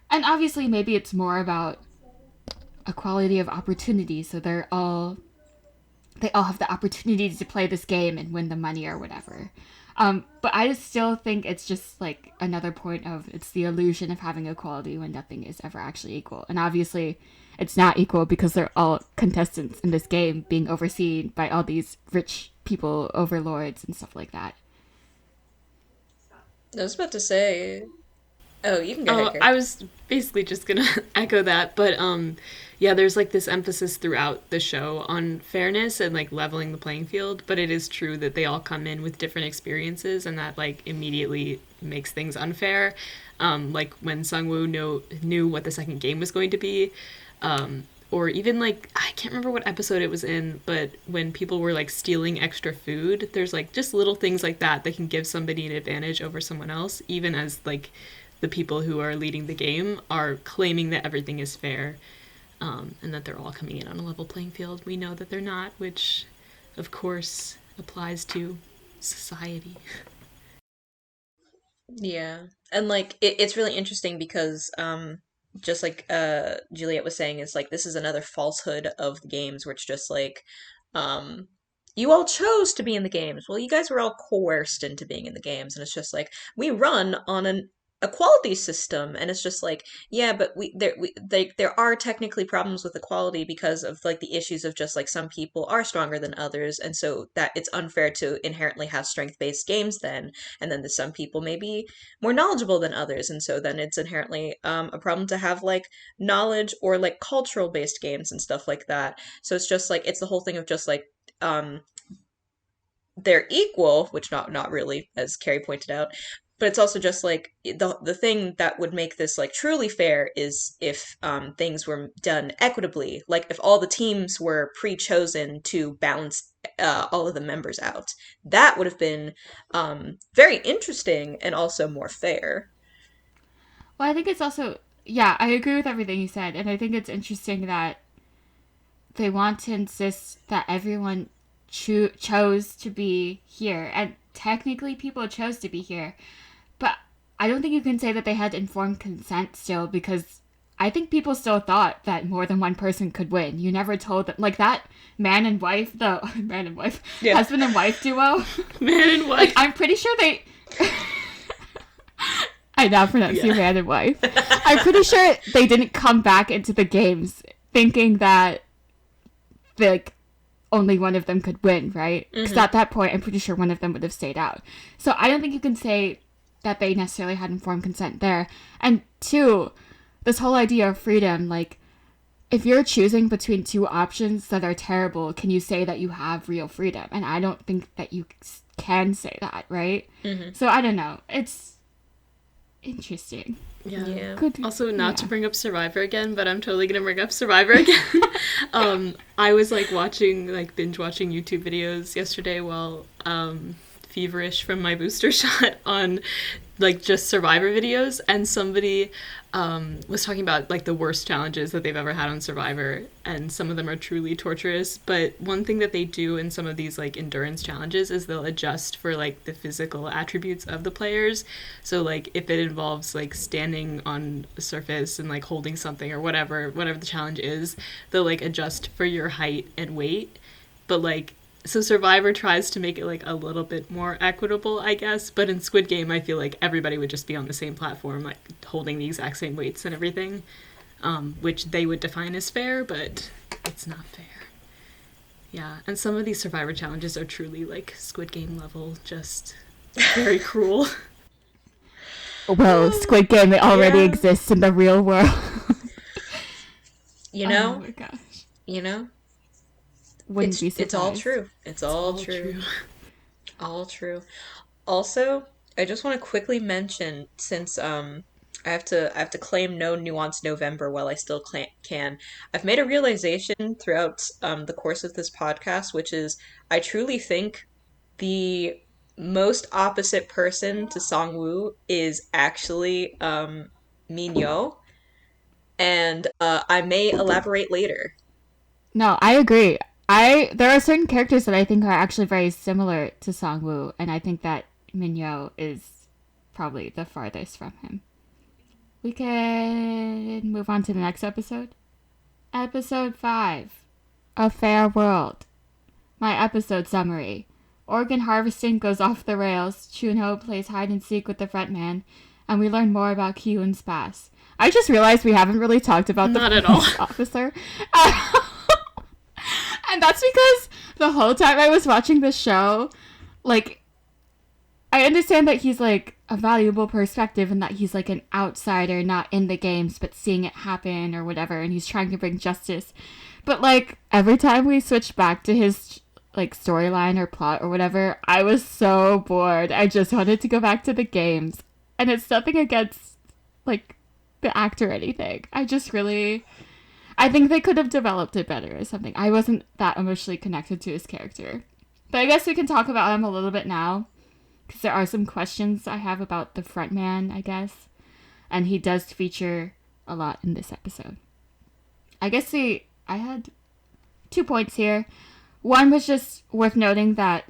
And obviously maybe it's more about equality of opportunity, so they all have the opportunity to play this game and win the money or whatever. But I just still think it's just like another point of it's the illusion of having equality when nothing is ever actually equal. And obviously it's not equal because they're all contestants in this game being overseen by all these rich people, overlords and stuff like that. I was about to say... Oh, you can go ahead, Karen. I was basically just gonna echo that, but yeah, there's like this emphasis throughout the show on fairness and like leveling the playing field, but it is true that they all come in with different experiences, and that like immediately makes things unfair. Like when Sung-woo knew what the second game was going to be, or even like I can't remember what episode it was in, but when people were like stealing extra food, there's like just little things like that that can give somebody an advantage over someone else, even as like the people who are leading the game are claiming that everything is fair, and that they're all coming in on a level playing field. We know that they're not, which, of course, applies to society. Yeah. And like it's really interesting because just like Juliet was saying, it's like this is another falsehood of the games where it's just like you all chose to be in the games. Well, you guys were all coerced into being in the games, and it's just like we run on an equality system, and it's just like yeah, but there are technically problems with equality because of like the issues of just like some people are stronger than others, and so that it's unfair to inherently have strength-based games then, and then the some people may be more knowledgeable than others, and so then it's inherently a problem to have like knowledge or like cultural based games and stuff like that. So it's just like it's the whole thing of just like um they're equal, which not really, as Carrie pointed out, but it's also just like the thing that would make this like truly fair is if things were done equitably, like if all the teams were pre-chosen to balance all of the members out. That would have been very interesting and also more fair. Well, I think it's also, yeah, I agree with everything you said. And I think it's interesting that they want to insist that everyone chose to be here. And technically people chose to be here. But I don't think you can say that they had informed consent still, because I think people still thought that more than one person could win. You never told them, like that man and wife, Yeah. husband and wife duo. Man and wife. Like, I'm pretty sure they... I now pronounce you man and wife. I'm pretty sure they didn't come back into the games thinking that like only one of them could win, right? Because at that point, I'm pretty sure one of them would have stayed out. So I don't think you can say that they necessarily had informed consent there. And two, this whole idea of freedom, like, if you're choosing between two options that are terrible, can you say that you have real freedom? And I don't think that you can say that, right? So I don't know. It's interesting. Yeah. Good. Also, not to bring up Survivor again, but I'm totally gonna bring up Survivor again. I was like binge watching YouTube videos yesterday while feverish from my booster shot on like just Survivor videos, and somebody was talking about like the worst challenges that they've ever had on Survivor, and some of them are truly torturous. But one thing that they do in some of these like endurance challenges is they'll adjust for like the physical attributes of the players. So like if it involves like standing on a surface and like holding something or whatever the challenge is, they'll like adjust for your height and weight. But like so Survivor tries to make it like a little bit more equitable, I guess, but in Squid Game I feel like everybody would just be on the same platform, like holding the exact same weights and everything, which they would define as fair, but it's not fair. Yeah, and some of these Survivor challenges are truly like Squid Game level, just very cruel. Well, Squid Game, it already exists in the real world. You know? Oh my gosh. You know? Wouldn't be It's all surprised. true. It's all true. All true. Also, I just want to quickly mention since I have to claim no nuance November while I still can. I've made a realization throughout the course of this podcast, which is I truly think the most opposite person to Songwoo is actually Minyo, and I may elaborate later. No, I agree. There are certain characters that I think are actually very similar to Songwoo, and I think that Minyo is probably the farthest from him. We can move on to the next episode. Episode 5, A Fair World. My episode summary. Organ harvesting goes off the rails. Chunho plays hide and seek with the frontman, and we learn more about Ki-hoon's past. I just realized we haven't really talked about the Not at all. police officer. And that's because the whole time I was watching the show, like, I understand that he's, like, a valuable perspective and that he's, like, an outsider, not in the games, but seeing it happen or whatever, and he's trying to bring justice. But, like, every time we switched back to his, like, storyline or plot or whatever, I was so bored. I just wanted to go back to the games. And it's nothing against, like, the actor or anything. I think they could have developed it better or something. I wasn't that emotionally connected to his character. But I guess we can talk about him a little bit now, because there are some questions I have about the frontman, I guess. And he does feature a lot in this episode. I had 2 points here. One was just worth noting that,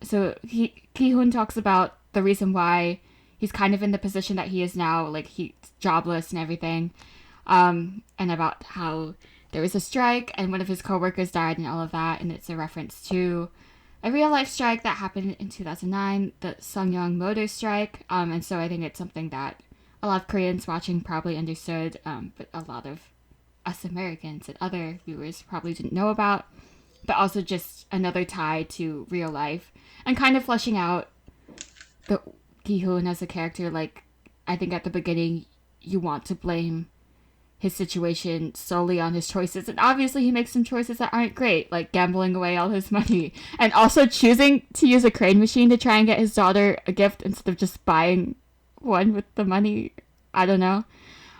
so Ki-hoon talks about the reason why he's kind of in the position that he is now, like he's jobless and everything, and about how there was a strike and one of his coworkers died and all of that, and it's a reference to a real life strike that happened in 2009, the Sungyeong Motor strike, and so I think it's something that a lot of Koreans watching probably understood, but a lot of us Americans and other viewers probably didn't know about, but also just another tie to real life and kind of fleshing out the Ki-hoon as a character. Like, I think at the beginning you want to blame his situation solely on his choices, and obviously he makes some choices that aren't great, like gambling away all his money and also choosing to use a crane machine to try and get his daughter a gift instead of just buying one with the money. I don't know.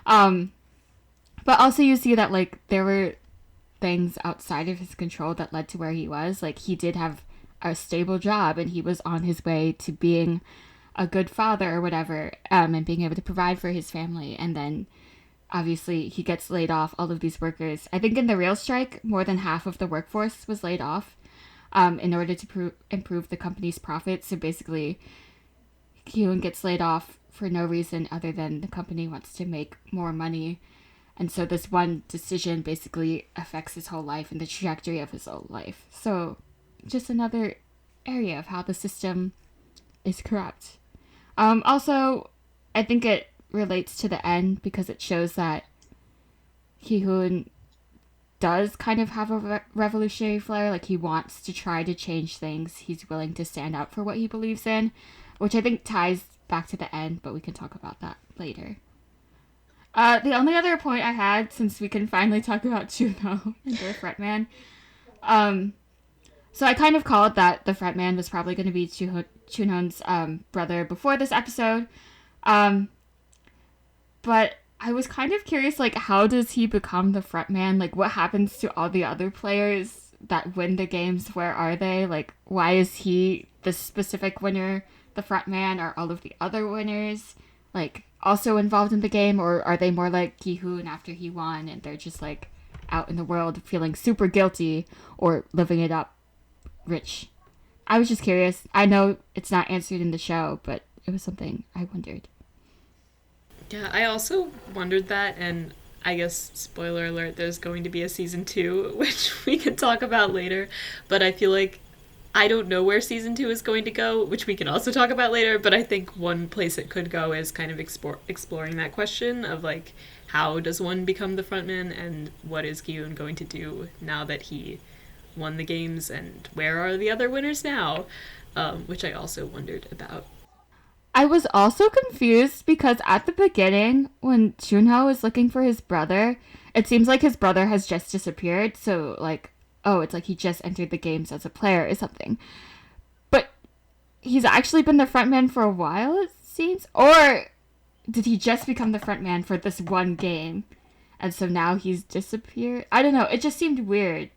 But also you see that, like, there were things outside of his control that led to where he was. Like, he did have a stable job and he was on his way to being a good father or whatever, and being able to provide for his family. And then obviously he gets laid off, all of these workers. I think in the real strike, more than half of the workforce was laid off in order to improve the company's profits. So basically, Ki-hoon gets laid off for no reason other than the company wants to make more money. And so this one decision basically affects his whole life and the trajectory of his whole life. So just another area of how the system is corrupt. Also, I think it relates to the end because it shows that Ki-hoon does kind of have a revolutionary flair. Like, he wants to try to change things. He's willing to stand up for what he believes in, which I think ties back to the end, but we can talk about that later. The only other point I had, since we can finally talk about Chunho and their frontman, so I kind of called that the frontman was probably going to be Chunho's brother before this episode, but I was kind of curious, like, how does he become the frontman? Like, what happens to all the other players that win the games? Where are they? Like, why is he the specific winner, the frontman? Are all of the other winners, like, also involved in the game? Or are they more like Ki-hoon after he won and they're just, like, out in the world feeling super guilty or living it up rich? I was just curious. I know it's not answered in the show, but it was something I wondered. Yeah, I also wondered that, and I guess, spoiler alert, there's going to be a season 2, which we can talk about later, but I feel like I don't know where season 2 is going to go, which we can also talk about later, but I think one place it could go is kind of exploring that question of, like, how does one become the frontman, and what is Ki-hoon going to do now that he won the games, and where are the other winners now, which I also wondered about. I was also confused because at the beginning, when Chunho is looking for his brother, it seems like his brother has just disappeared. So, like, oh, it's like he just entered the games as a player or something. But he's actually been the frontman for a while, it seems? Or did he just become the frontman for this one game? And so now he's disappeared? I don't know. It just seemed weird.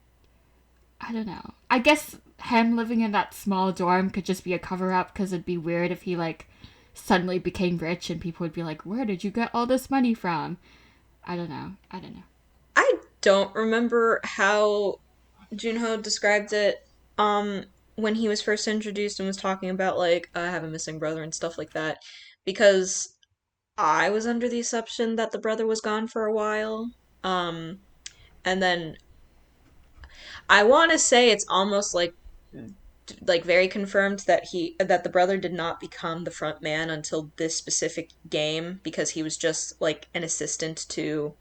I don't know. I guess him living in that small dorm could just be a cover-up, because it'd be weird if he, like, suddenly became rich and people would be like, where did you get all this money from? I don't know. I don't remember how Junho described it when he was first introduced and was talking about like I have a missing brother and stuff like that because I was under the assumption that the brother was gone for a while. Um and then I want to say it's almost like very confirmed that the brother did not become the front man until this specific game because he was just like an assistant to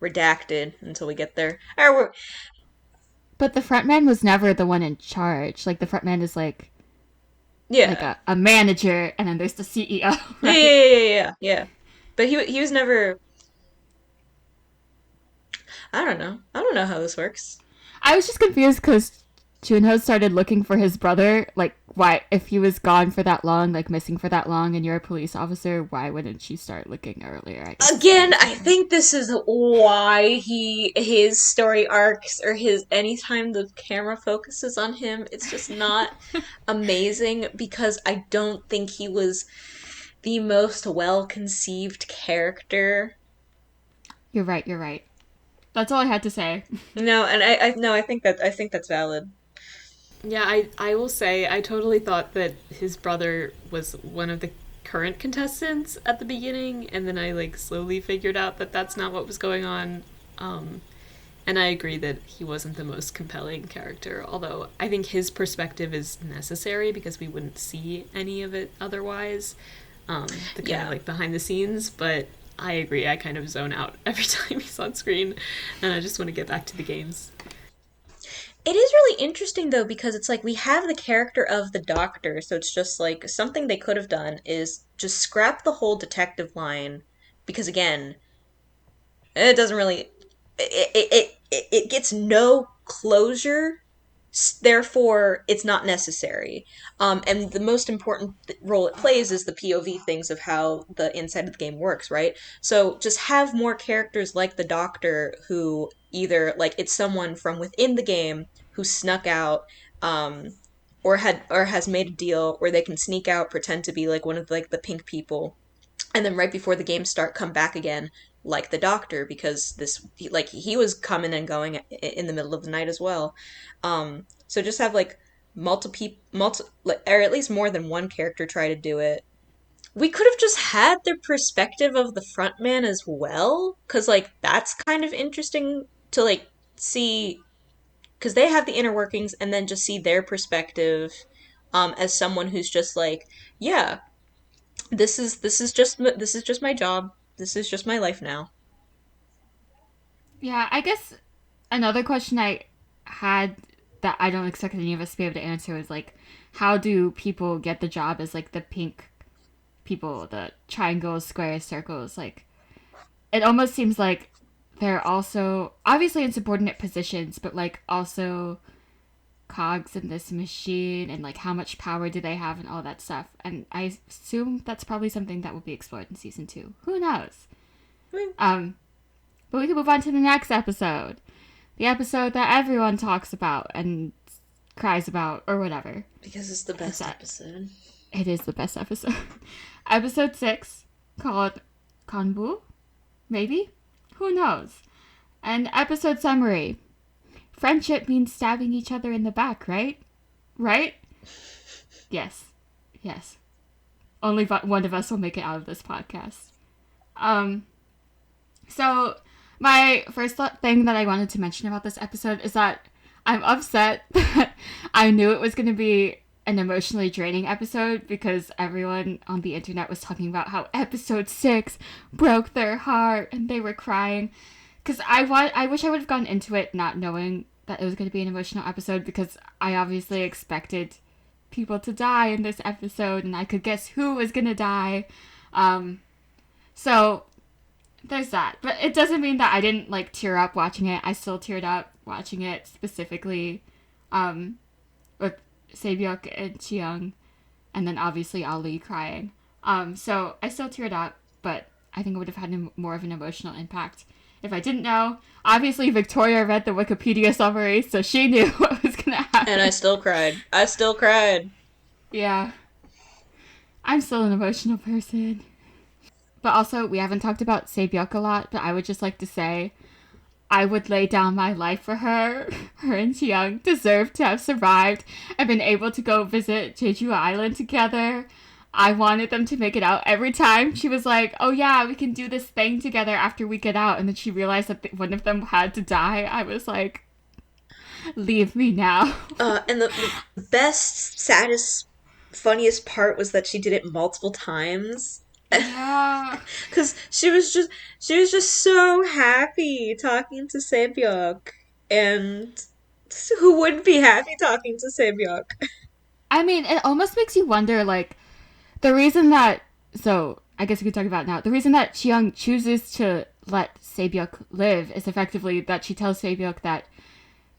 redacted until we get there. But the frontman was never the one in charge. Like, the frontman is like Yeah. a manager, and then there's the CEO, Yeah, right? yeah, yeah, yeah, yeah, yeah. But he was never. I don't know. I don't know how this works. I was just confused because Junho started looking for his brother. Like, why, if he was gone for that long, like missing for that long, and you're a police officer, why wouldn't you start looking earlier? I guess. Again, I think this is why his story arcs or his anytime the camera focuses on him, it's just not amazing because I don't think he was the most well conceived character. You're right. You're right. That's all I had to say. No, and I no, I think that's valid. Yeah, I will say I totally thought that his brother was one of the current contestants at the beginning, and then I like slowly figured out that that's not what was going on. And I agree that he wasn't the most compelling character, although I think his perspective is necessary because we wouldn't see any of it otherwise. The kind of like behind the scenes, but I agree. I kind of zone out every time he's on screen, and I just want to get back to the games. It is really interesting though because it's like we have the character of the doctor, so it's just like something they could have done is just scrap the whole detective line because again, it doesn't really it gets no closure, therefore it's not necessary. And the most important role it plays is the POV things of how the inside of the game works, right? So just have more characters like the doctor who either like it's someone from within the game who snuck out or has made a deal where they can sneak out, pretend to be like one of like the pink people, and then right before the game start come back again like the doctor because like he was coming and going in the middle of the night as well. So just have like or at least more than one character try to do it. We could have just had the perspective of the front man as well because like that's kind of interesting to like see because they have the inner workings and then just see their perspective as someone who's just like yeah, this is just my job. This is just my life now. Yeah, I guess another question I had that I don't expect any of us to be able to answer was like, how do people get the job as like the pink people, the triangles, squares, circles? Like, it almost seems like they're also obviously in subordinate positions, but like also cogs in this machine, and like how much power do they have and all that stuff. And I assume that's probably something that will be explored in season 2. Who knows? But we can move on to the next episode. The episode that everyone talks about and cries about or whatever. Because it's the best episode. It is the best episode. Episode 6, called Kanbu? Maybe? Who knows? And episode summary. Friendship means stabbing each other in the back, right? Right? Yes. Yes. Only one of us will make it out of this podcast. So, my first thing that I wanted to mention about this episode is that I'm upset that I knew it was going to be an emotionally draining episode because everyone on the internet was talking about how episode 6 broke their heart and they were crying. Because I wish I would have gone into it not knowing that it was going to be an emotional episode because I obviously expected people to die in this episode and I could guess who was going to die. So there's that. But it doesn't mean that I didn't like tear up watching it. I still teared up watching it, specifically with Sebyuk and Chiyoung. and then obviously Ali crying. So I still teared up, but I think it would have had more of an emotional impact if I didn't know. Obviously, Victoria read the Wikipedia summary, so she knew what was gonna happen. And I still cried. I still cried. Yeah. I'm still an emotional person. But also, we haven't talked about Se-byuk a lot, but I would just like to say, I would lay down my life for her. Her and Chiyoung deserve to have survived and been able to go visit Jeju Island together. I wanted them to make it out. Every time she was like, oh yeah, we can do this thing together after we get out. And then she realized that one of them had to die. I was like, leave me now. And the best, saddest, funniest part was that she did it multiple times. Yeah. Because she was just so happy talking to Se-byuk. And who wouldn't be happy talking to Se-byuk? I mean, it almost makes you wonder, like, the reason that, so I guess we could talk about it now. The reason that Chiyoung chooses to let Se-byuk live is effectively that she tells Se-byuk that,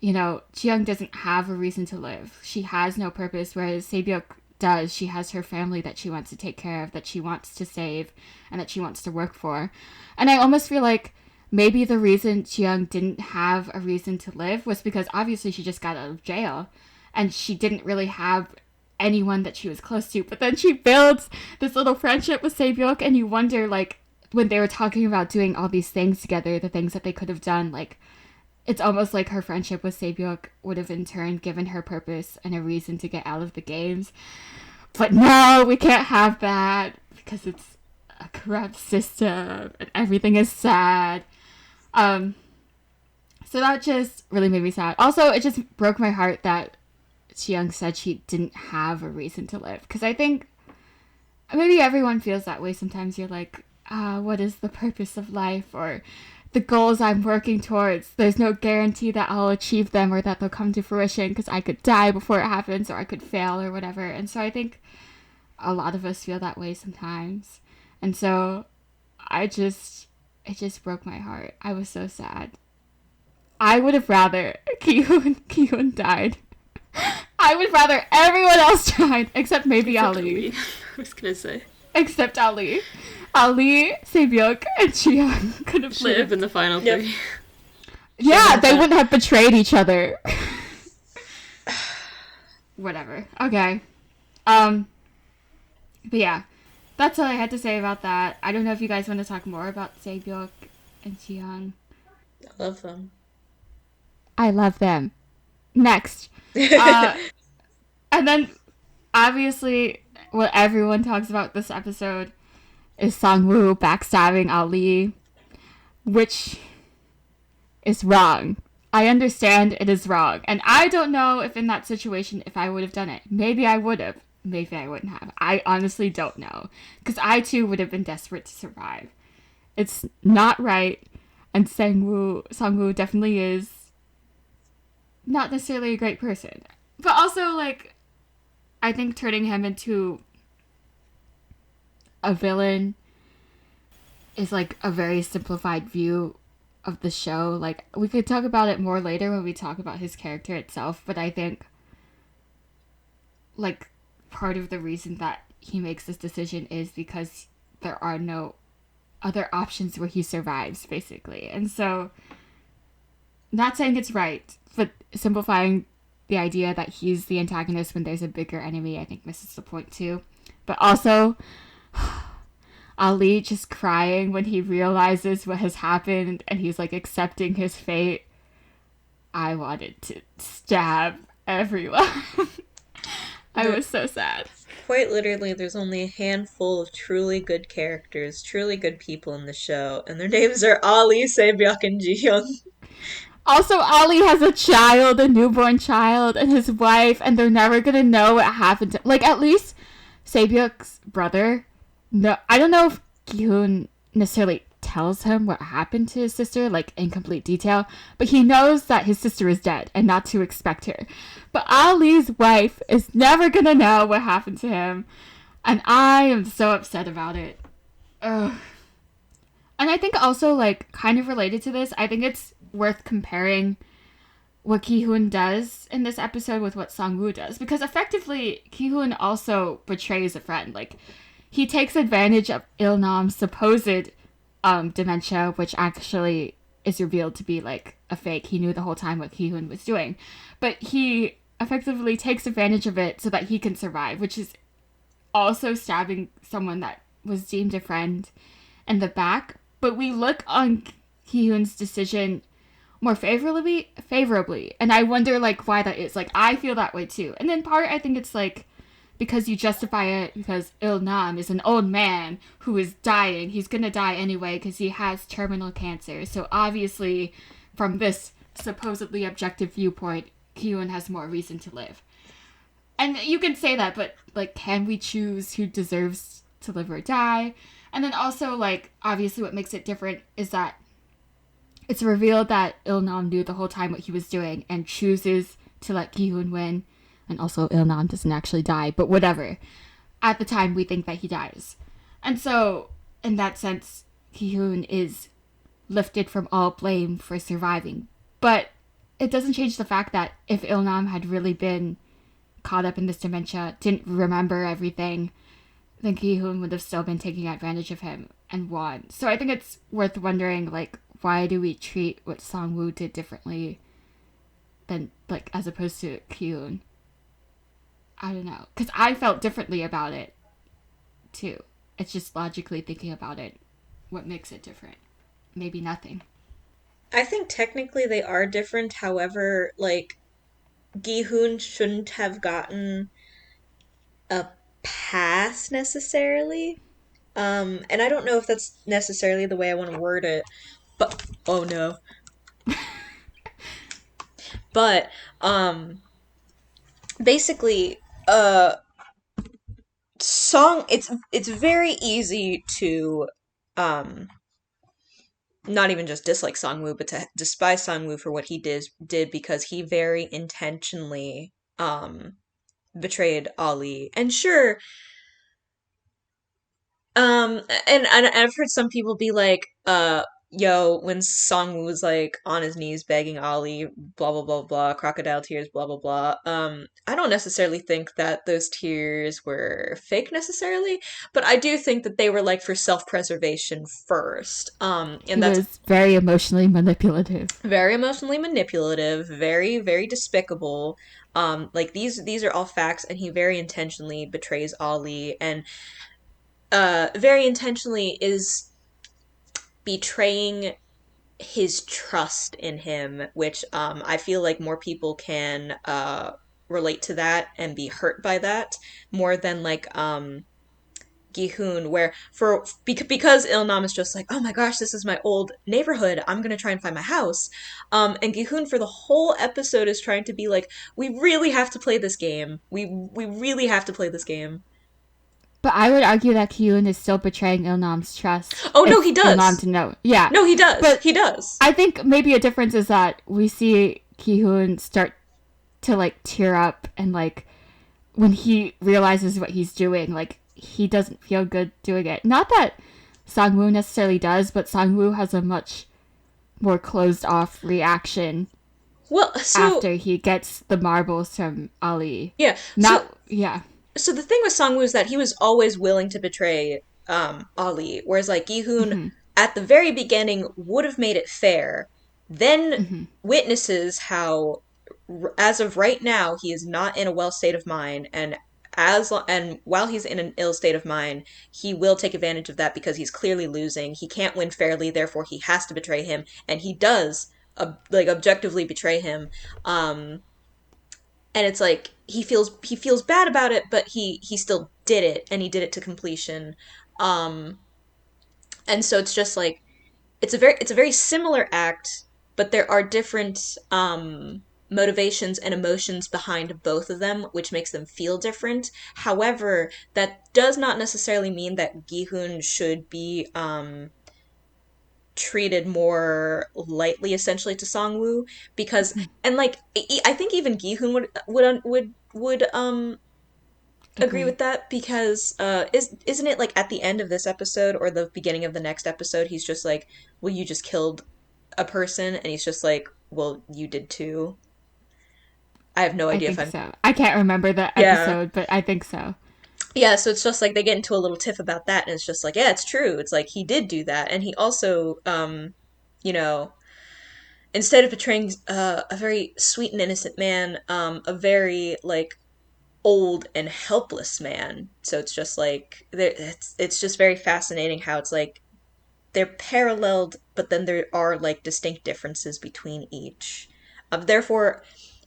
you know, Chiyoung doesn't have a reason to live. She has no purpose, whereas Se-byuk does. She has her family that she wants to take care of, that she wants to save, and that she wants to work for. And I almost feel like maybe the reason Chiyoung didn't have a reason to live was because obviously she just got out of jail, and she didn't really have anyone that she was close to. But then she builds this little friendship with Se-byuk, and you wonder, like, when they were talking about doing all these things together, the things that they could have done, like, it's almost like her friendship with Se-byuk would have in turn given her purpose and a reason to get out of the games. But no, we can't have that because it's a corrupt system and everything is sad. So that just really made me sad. Also, it just broke my heart that Chiyoung said she didn't have a reason to live. Because I think maybe everyone feels that way sometimes. You're like, what is the purpose of life? Or the goals I'm working towards, there's no guarantee that I'll achieve them or that they'll come to fruition because I could die before it happens or I could fail or whatever. And so I think a lot of us feel that way sometimes. And so it just broke my heart. I was so sad. I would have rather Ki-hoon died. I would rather everyone else died except maybe Ali. I was gonna say. Except Ali. Ali, Se-byuk, and Chiyoung could have Live lived. in the final Yep. three. Yeah, they wouldn't have betrayed each other. Whatever. Okay. But yeah, that's all I had to say about that. I don't know if you guys want to talk more about Se-byuk and Chiyoung. I love them. I love them. Next. And then, obviously, what everyone talks about this episode is Sang-woo backstabbing Ali, which is wrong. I understand it is wrong. And I don't know if in that situation, if I would have done it. Maybe I would have. Maybe I wouldn't have. I honestly don't know. Because I, too, would have been desperate to survive. It's not right. And Sang-woo definitely is not necessarily a great person. But also, like, I think turning him into a villain is, like, a very simplified view of the show. Like, we could talk about it more later when we talk about his character itself, but I think, like, part of the reason that he makes this decision is because there are no other options where he survives, basically. And so, not saying it's right, but simplifying the idea that he's the antagonist when there's a bigger enemy, I think misses the point too. But also, Ali just crying when he realizes what has happened and he's like accepting his fate. I wanted to stab everyone. I was so sad. Quite literally, there's only a handful of truly good characters, truly good people in the show, and their names are Ali, Se-byuk, and Ji-hyun. Also, Ali has a child, a newborn child, and his wife, and they're never gonna know what happened to... Like, at least Se-byuk's brother... No, I don't know if Ki-hoon necessarily tells him what happened to his sister, like, in complete detail, but he knows that his sister is dead, and not to expect her. But Ali's wife is never gonna know what happened to him, and I am so upset about it. Ugh. And I think also, like, kind of related to this, I think it's worth comparing what Ki-hoon does in this episode with what Sang-woo does. Because effectively, Ki-hoon also betrays a friend. Like, he takes advantage of Il-nam's supposed dementia, which actually is revealed to be, like, a fake. He knew the whole time what Ki-hoon was doing. But he effectively takes advantage of it so that he can survive, which is also stabbing someone that was deemed a friend in the back. But we look on Ki-hoon's decision more favorably, and I wonder, like, why that is. Like, I feel that way too, and in part I think it's like because you justify it because Il-nam is an old man who is dying. He's gonna die anyway because he has terminal cancer, so obviously from this supposedly objective viewpoint, Ki-hoon has more reason to live. And you can say that, but, like, can we choose who deserves to live or die? And then also, like, obviously what makes it different is that it's revealed that Il-nam knew the whole time what he was doing and chooses to let Ki-hoon win. And also, Il-nam doesn't actually die, but whatever. At the time, we think that he dies. And so, in that sense, Ki-hoon is lifted from all blame for surviving. But it doesn't change the fact that if Il-nam had really been caught up in this dementia, didn't remember everything, then Ki-hoon would have still been taking advantage of him and won. So I think it's worth wondering, like, why do we treat what Sang-woo did differently than, like, as opposed to Ki-hoon? I don't know. Because I felt differently about it, too. It's just logically thinking about it. What makes it different? Maybe nothing. I think technically they are different. However, like, Gi-hoon shouldn't have gotten a pass necessarily. And I don't know if that's necessarily the way I want to word it, but oh no. But basically, song it's very easy to um not even just dislike Songwoo, but to despise Songwoo for what he did because he very intentionally betrayed Ali. And sure, and I've heard some people be like, yo, when Songwoo was like on his knees begging Ali, blah blah blah blah, crocodile tears, blah blah blah. I don't necessarily think that those tears were fake necessarily, but I do think that they were like for self-preservation first. He And that's was very emotionally manipulative. very emotionally manipulative, very, very despicable. Like these are all facts, and he very intentionally betrays Ali, and very intentionally is betraying his trust in him, which I feel like more people can relate to that and be hurt by that more than like Gi-hoon, where because Il-nam is just like, oh my gosh, this is my old neighborhood, I'm gonna try and find my house. And Gi-hoon for the whole episode is trying to be like, we really have to play this game. We really have to play this game. But I would argue that Ki-hoon is still betraying Il-nam's trust. Oh no, he Il-nam does. to know. Yeah. No, he does. But he does. I think maybe a difference is that we see Ki-hoon start to, like, tear up, and, like, when he realizes what he's doing, like, he doesn't feel good doing it. Not that Sang-woo necessarily does, but Sang-woo has a much more closed off reaction Well, so after he gets the marbles from Ali. yeah, Yeah. so the thing with Sangwoo is that he was always willing to betray Ali, whereas like Gi-hoon at the very beginning would have made it fair, then witnesses how as of right now he is not in a well state of mind, and and while he's in an ill state of mind, he will take advantage of that because he's clearly losing. He can't win fairly, therefore he has to betray him, and he does like objectively betray him. And it's like he feels bad about it, but he still did it, and he did it to completion. Um, and so it's just like it's a very similar act, but there are different motivations and emotions behind both of them, which makes them feel different. However, that does not necessarily mean that Gi-hoon should be treated more lightly, essentially, to Songwoo, because and like I think even Gi-hoon would agree Agree. with that, because isn't it like at the end of this episode or the beginning of the next episode he's just like, well, you just killed a person, and he's just like, well, you did too. I have no I idea if think I'm so. I can't remember the yeah. episode, but I think so. Yeah, so it's just like they get into a little tiff about that, and it's just like, yeah, it's true. It's like he did do that, and he also, you know, instead of portraying a very sweet and innocent man, a very like old and helpless man. So it's just like it's just very fascinating how it's like they're paralleled, but then there are like distinct differences between each. Therefore,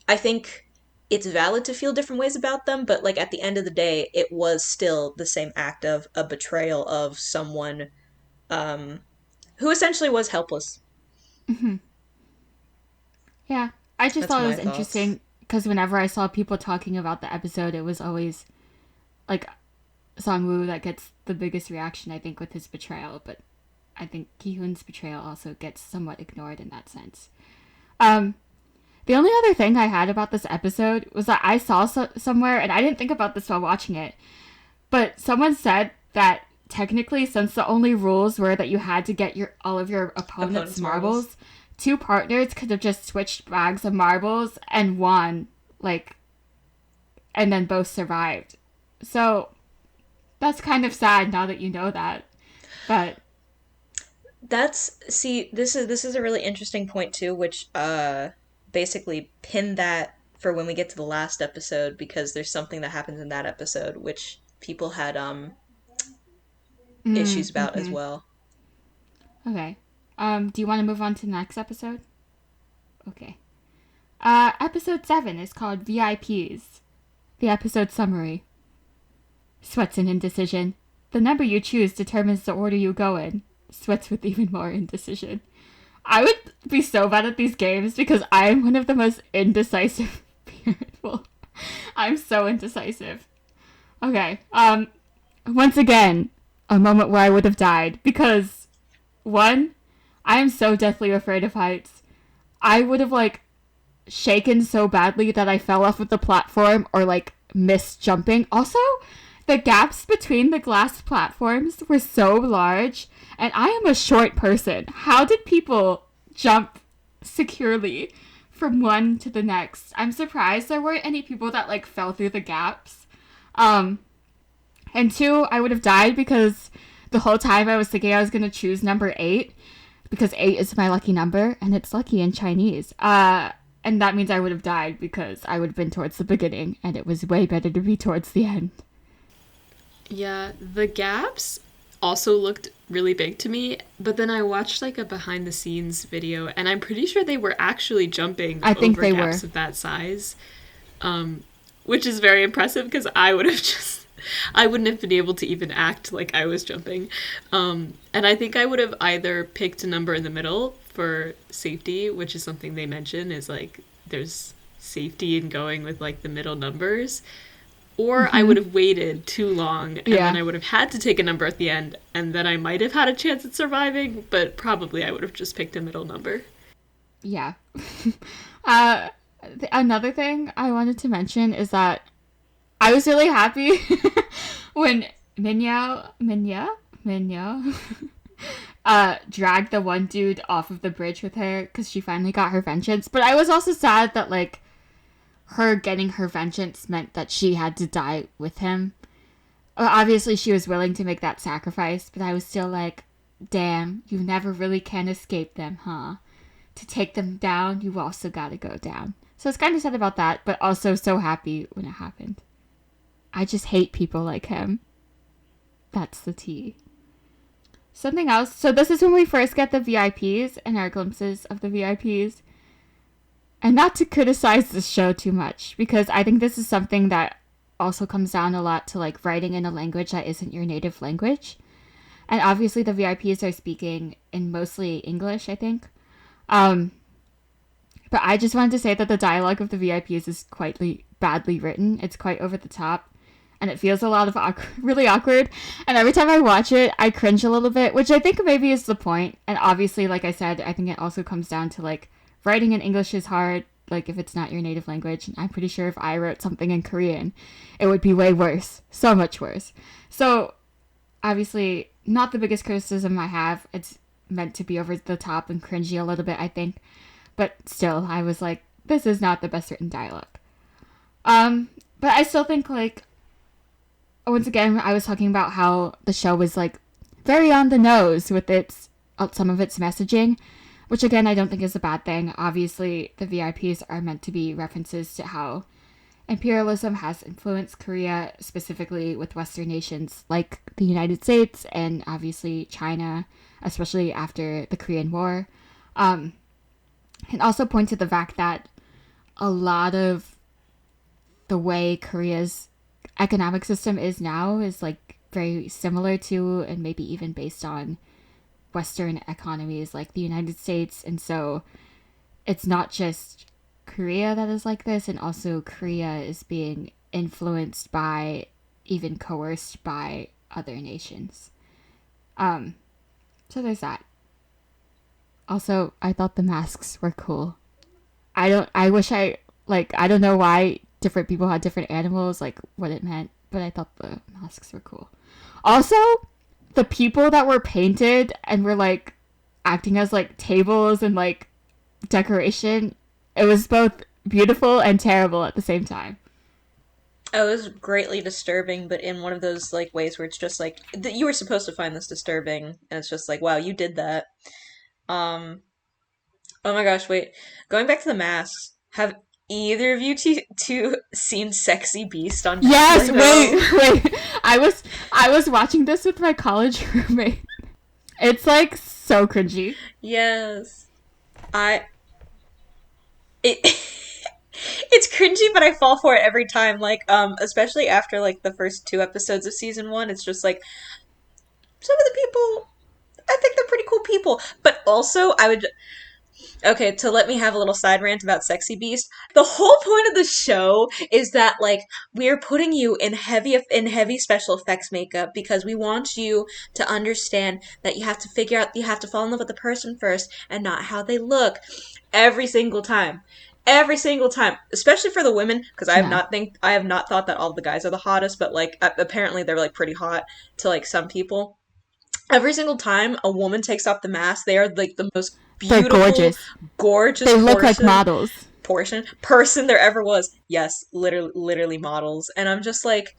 I think it's valid to feel different ways about them, but like at the end of the day, it was still the same act of a betrayal of someone um, who essentially was helpless. Yeah, I just That's thought it my was thoughts. interesting because whenever I saw people talking about the episode, it was always like Song-woo that gets the biggest reaction, I think, with his betrayal. But I think Ki-hoon's betrayal also gets somewhat ignored in that sense. Um, the only other thing I had about this episode was that I saw somewhere, and I didn't think about this while watching it, but someone said that technically, since the only rules were that you had to get all of your opponent's Opponent's marbles. marbles, two partners could have just switched bags of marbles and won, like, and then both survived. So that's kind of sad now that you know that. But That's see, this is a really interesting point too, which basically pin that for when we get to the last episode because there's something that happens in that episode which people had issues about as well. okay, do you want to move on to the next episode? Okay. Episode 7 is called VIPs. The episode summary. Sweats and indecision. The number you choose determines the order you go in. Sweats with even more indecision. I would be so bad at these games because I am one of the most indecisive people. I'm so indecisive. Okay. Once again, a moment where I would have died because one, I am so deathly afraid of heights. I would have like shaken so badly that I fell off of the platform or like missed jumping. Also, the gaps between the glass platforms were so large, and I am a short person. How did people jump securely from one to the next? I'm surprised there weren't any people that like fell through the gaps. And two, I would have died because the whole time I was thinking I was going to choose number 8 because 8 is my lucky number and it's lucky in Chinese. And that means I would have died because I would have been towards the beginning and it was way better to be towards the end. Yeah, the gaps also looked really big to me, but then I watched like a behind the scenes video and I'm pretty sure they were actually jumping I think over they gaps were. of that size. Which is very impressive because I would have just I wouldn't have been able to even act like I was jumping. And I think I would have either picked a number in the middle for safety, which is something they mention is like there's safety in going with like the middle numbers. Or I would have waited too long and Yeah. then I would have had to take a number at the end and then I might have had a chance at surviving, but probably I would have just picked a middle number. Yeah. Another thing I wanted to mention is that I was really happy when Minya dragged the one dude off of the bridge with her because she finally got her vengeance. But I was also sad that like her getting her vengeance meant that she had to die with him. Obviously, she was willing to make that sacrifice, but I was still like, damn, you never really can escape them, huh? To take them down, you also gotta go down. So it's kind of sad about that, but also so happy when it happened. I just hate people like him. That's the tea. Something else. So this is when we first get the VIPs and our glimpses of the VIPs. And not to criticize this show too much, because I think this is something that also comes down a lot to like writing in a language that isn't your native language. And obviously the VIPs are speaking in mostly English, I think. But I just wanted to say that the dialogue of the VIPs is quite badly written. It's quite over the top. And it feels a lot of really awkward. And every time I watch it, I cringe a little bit, which I think maybe is the point. And obviously, like I said, I think it also comes down to like writing in English is hard, like if it's not your native language. And I'm pretty sure if I wrote something in Korean, it would be way worse. So much worse. So obviously, not the biggest criticism I have. It's meant to be over the top and cringy a little bit, I think. But still, I was like, this is not the best written dialogue. But I still think, like, once again, I was talking about how the show was, like, very on the nose with some of its messaging, which, again, I don't think is a bad thing. Obviously, the VIPs are meant to be references to how imperialism has influenced Korea, specifically with Western nations like the United States and obviously China, especially after the Korean War. And also point to the fact that a lot of the way Korea's economic system is now is like very similar to and maybe even based on Western economies like the United States. And so it's not just Korea that is like this, and also Korea is being influenced by, even coerced by, other nations. So there's that. Also, I thought the masks were cool. I don't know why different people had different animals, like what it meant, but I thought the masks were cool. Also, the people that were painted and were like acting as like tables and like decoration, it was both beautiful and terrible at the same time. Oh, it was greatly disturbing, but in one of those like ways where it's just like you were supposed to find this disturbing, and it's just like, wow, you did that. Um, oh my gosh, wait. Going back to the masks, have either of you two seen Sexy Beast on Yes, Netflix? wait. I was watching this with my college roommate. It's like so cringy. Yes. I it it's cringy, but I fall for it every time. Like, especially after like the first two episodes of season one, it's just like some of the people. I think they're pretty cool people, but also I would. Okay, to let me have a little side rant about Sexy Beast. The whole point of the show is that like we're putting you in heavy special effects makeup because we want you to understand that you have to figure out you have to fall in love with the person first and not how they look every single time. Every single time, especially for the women, because Yeah. I have not thought that all the guys are the hottest, but like apparently they're like pretty hot to like some people. Every single time a woman takes off the mask, they are like the most They're beautiful, gorgeous. gorgeous They look like models. person there ever was. Yes, literally models. And I'm just like,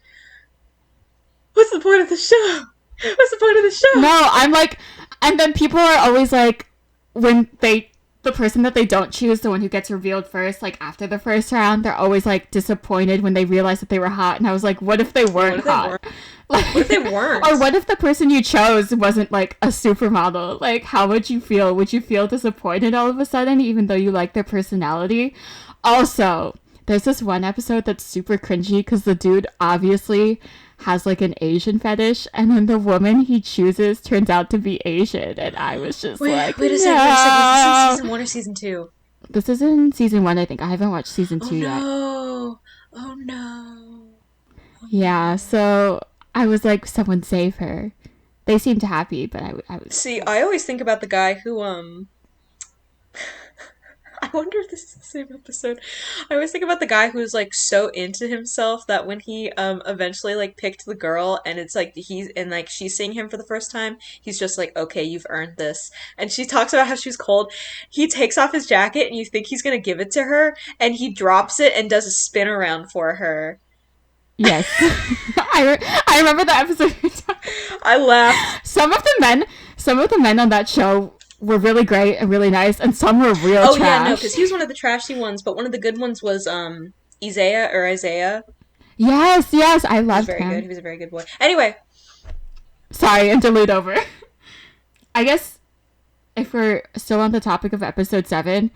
what's the point of the show? What's the point of the show? No, I'm like, and then people are always like, the person that they don't choose, the one who gets revealed first, like after the first round, they're always like disappointed when they realize that they were hot. And I was like, what if they What weren't if they hot? weren't? Like, What if they weren't? or what if the person you chose wasn't like a supermodel? Like, how would you feel? Would you feel disappointed all of a sudden, even though you like their personality? Also, there's this one episode that's super cringy because the dude obviously has like an Asian fetish, and then the woman he chooses turns out to be Asian, and I was just like, Wait a no. second, wait a second. Was this in season one or season two? This is in season 1, I think. I haven't watched season Oh 2 yet. no. Oh no. Yeah, so I was like, someone save her. They seemed happy, but I was. See, I always think about the guy who I wonder if this is the same episode. I always think about the guy who's like so into himself that when he eventually like picked the girl and it's like he's and like she's seeing him for the first time, he's just like, okay, you've earned this. And she talks about how she's cold. He takes off his jacket and you think he's gonna give it to her, and he drops it and does a spin around for her. Yes. I remember the episode. I laughed. Some of the men on that show were really great and really nice, and some were real Oh trash. yeah, no, because he was one of the trashy ones, but one of the good ones was Isaiah. Yes, I He was loved very him. good. He was a very good boy. Anyway, Sorry, interlude over. I guess if we're still on the topic of episode 7,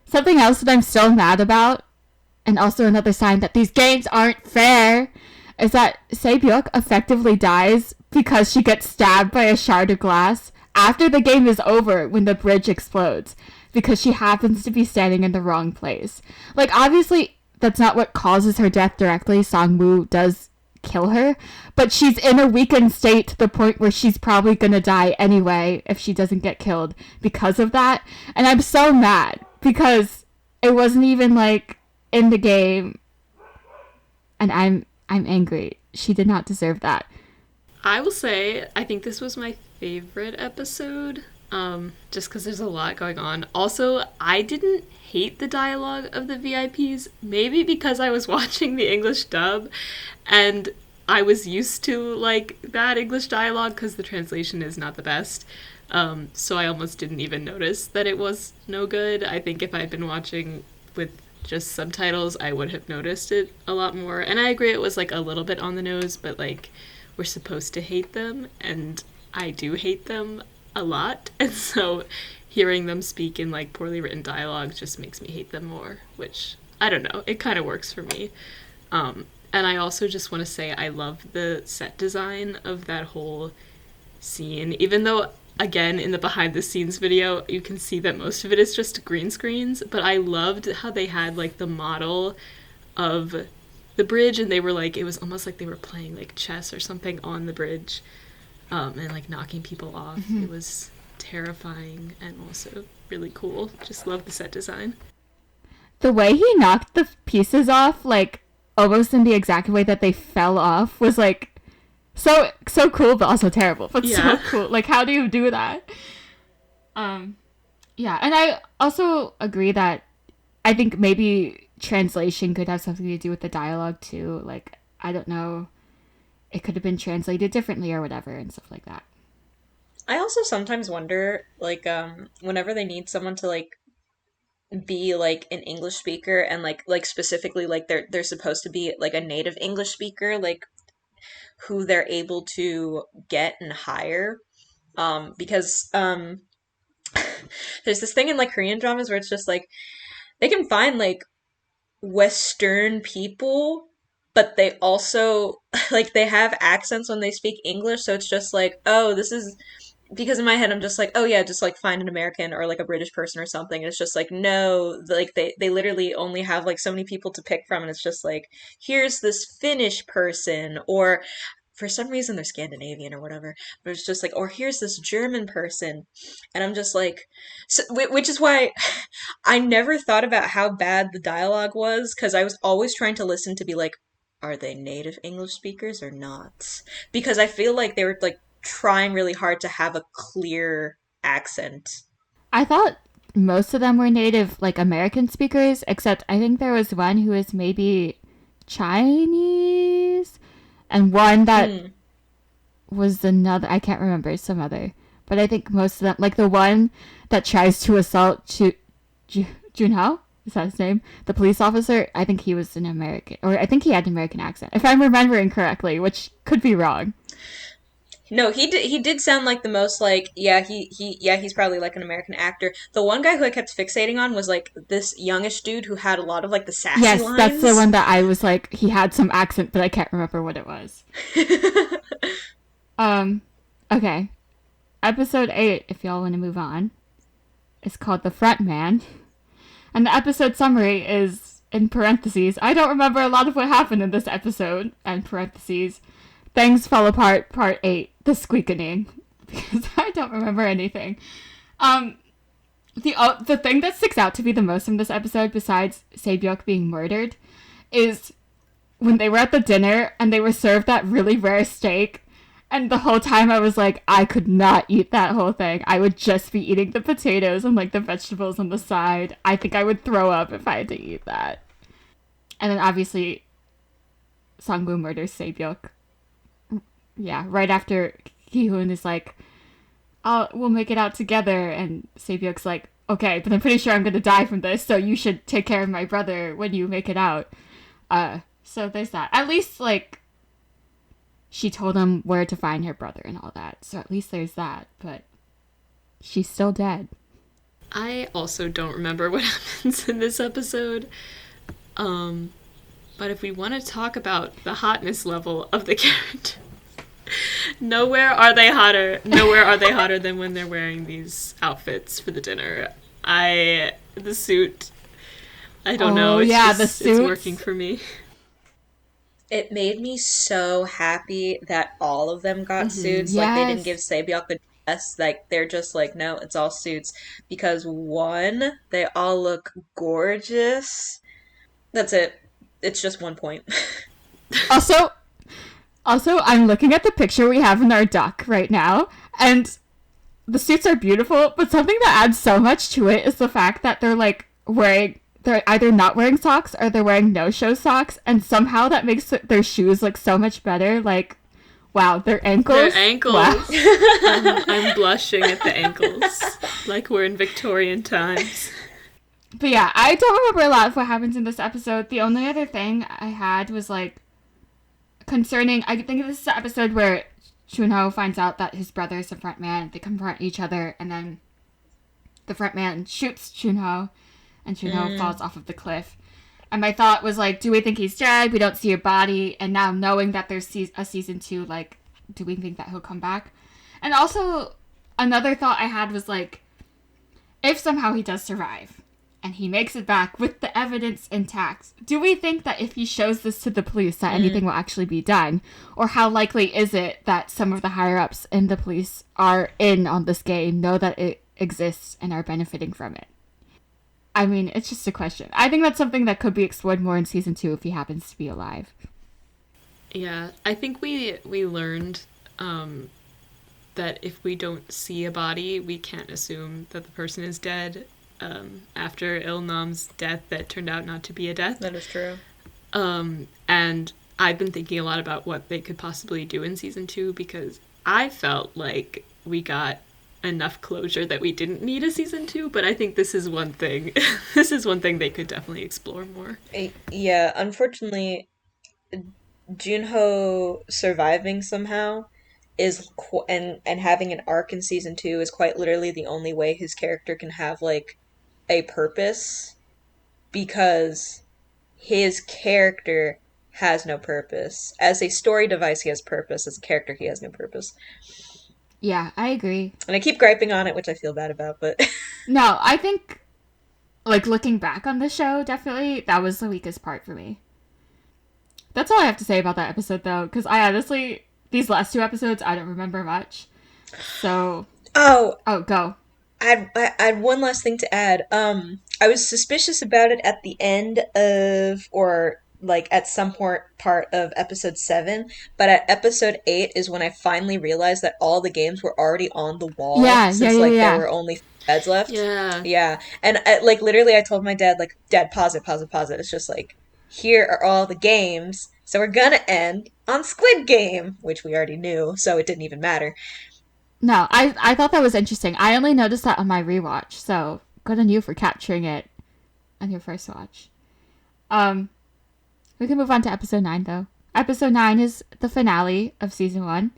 something else that I'm still mad about, and also another sign that these games aren't fair, is that Se-byuk effectively dies because she gets stabbed by a shard of glass after the game is over when the bridge explodes, because she happens to be standing in the wrong place. Like, obviously, that's not what causes her death directly. Song-woo does kill her, but she's in a weakened state to the point where she's probably gonna die anyway if she doesn't get killed because of that. And I'm so mad because it wasn't even like in the game, and I'm angry. She did not deserve that. I will say, I think this was my favorite episode just because there's a lot going on. Also, I didn't hate the dialogue of the VIPs, maybe because I was watching the English dub and I was used to like that English dialogue because the translation is not the best. So I almost didn't even notice that it was no good. I think if I'd been watching with just subtitles, I would have noticed it a lot more. And I agree it was like a little bit on the nose, but like we're supposed to hate them, and I do hate them a lot. And so hearing them speak in like poorly written dialogue just makes me hate them more, which I don't know. It kind of works for me. And I also just want to say I love the set design of that whole scene, even though again in the behind the scenes video you can see that most of it is just green screens, but I loved how they had like the model of the bridge and they were like, it was almost like they were playing like chess or something on the bridge, and like knocking people off. It was terrifying and also really cool. Just love the set design. The way he knocked the pieces off, like almost in the exact way that they fell off, was like so cool, but also terrible. But Yeah. so cool. Like, how do you do that? Yeah, and I also agree that I think maybe translation could have something to do with the dialogue too. Like, I don't know, it could have been translated differently or whatever and stuff like that. I also sometimes wonder, like, whenever they need someone to like be like an English speaker and like specifically like they're supposed to be like a native English speaker, like who they're able to get and hire. Because there's this thing in like Korean dramas where it's just like they can find like Western people, but they also like they have accents when they speak English, so it's just like, oh, this is because in my head I'm just like, oh yeah, just like find an American or like a British person or something. And it's just like, no, like they literally only have like so many people to pick from, and it's just like, here's this Finnish person, or for some reason they're Scandinavian or whatever, but it's just like, or here's this German person, and I'm just like, so, which is why I never thought about how bad the dialogue was because I was always trying to listen to be like, are they native English speakers or not? Because I feel like they were like trying really hard to have a clear accent. I thought most of them were native, like American speakers, except I think there was one who was maybe Chinese, and one that Hmm. was another, I can't remember, some other. But I think most of them, like the one that tries to assault Junhao, is that his name? The police officer, I think he was an American, or I think he had an American accent, if I'm remembering correctly, which could be wrong. No, he did sound like the most like, yeah, yeah, he's probably like an American actor. The one guy who I kept fixating on was like this youngish dude who had a lot of like the sassy Yes, that's the lines. one that I was like, he had some accent, but I can't remember what it was. Um, okay. Episode 8, if y'all want to move on, is called The Front Man. And the episode summary is in parentheses. I don't remember a lot of what happened in this episode. And parentheses. Things fell apart, part 8, the squeakening. Because I don't remember anything. Um, the thing that sticks out to me the most from this episode, besides Saebyuk being murdered, is when they were at the dinner and they were served that really rare steak. And the whole time I was like, I could not eat that whole thing. I would just be eating the potatoes and like the vegetables on the side. I think I would throw up if I had to eat that. And then obviously, Sangwoo murders Saebyuk. Yeah, right after Ki-hoon is like, "Oh, we'll make it out together," and Saebyuk's like, "Okay, but I'm pretty sure I'm gonna die from this, so you should take care of my brother when you make it out." So there's that. At least like she told him where to find her brother and all that. So at least there's that. But she's still dead. I also don't remember what happens in this episode. But if we want to talk about the hotness level of the character, nowhere are they hotter. Nowhere are they hotter than when they're wearing these outfits for the dinner. The suit, I don't know. It's yeah, just, the it's suits. working for me. It made me so happy that all of them got suits. Like they didn't give Yes. Saebyok a dress. Like they're just like, no, it's all suits. Because one, they all look gorgeous. That's it. It's just 1 point. Also, I'm looking at the picture we have in our doc right now, and the suits are beautiful, but something that adds so much to it is the fact that they're either not wearing socks or they're wearing no-show socks, and somehow that makes their shoes look so much better. Like, wow, their ankles. Their ankles. Wow. I'm blushing at the ankles, like we're in Victorian times. But yeah, I don't remember a lot of what happens in this episode. The only other thing I had was, like, concerning, I think this is the episode where Chunho finds out that his brother is the front man. They confront each other, and then the front man shoots Chunho, and Chunho falls off of the cliff. And my thought was, like, do we think he's dead? We don't see a body. And now knowing that there's a season 2, like, do we think that he'll come back? And also, another thought I had was, like, if somehow he does survive, and he makes it back with the evidence intact, do we think that if he shows this to the police that anything will actually be done? Or how likely is it that some of the higher-ups in the police are in on this game, know that it exists, and are benefiting from it? I mean, it's just a question. I think that's something that could be explored more in season 2 if he happens to be alive. Yeah, I think we learned that if we don't see a body, we can't assume that the person is dead. After Il-nam's death that turned out not to be a death. That is true. And I've been thinking a lot about what they could possibly do in season 2, because I felt like we got enough closure that we didn't need a season 2, but I think this is one thing. This is one thing they could definitely explore more. Yeah, unfortunately, Junho surviving somehow is and having an arc in season 2 is quite literally the only way his character can have, like, a purpose, because his character has no purpose. As a story device, he has purpose. As a character, he has no purpose. Yeah, I agree. And I keep griping on it, which I feel bad about, but... No, I think, like, looking back on the show, definitely, that was the weakest part for me. That's all I have to say about that episode, though, because I honestly, these last 2 episodes, I don't remember much. So... Oh, go. I had one last thing to add. I was suspicious about it at the end of, or like at some part of episode 7, but at episode 8 is when I finally realized that all the games were already on the wall. Yeah, since there were only beds left. Yeah. And like literally I told my dad, like, Dad, pause it. It's just like, here are all the games, so we're gonna end on Squid Game, which we already knew, so it didn't even matter. No, I thought that was interesting. I only noticed that on my rewatch, so good on you for capturing it on your first watch. We can move on to episode 9, though. Episode 9 is the finale of season 1.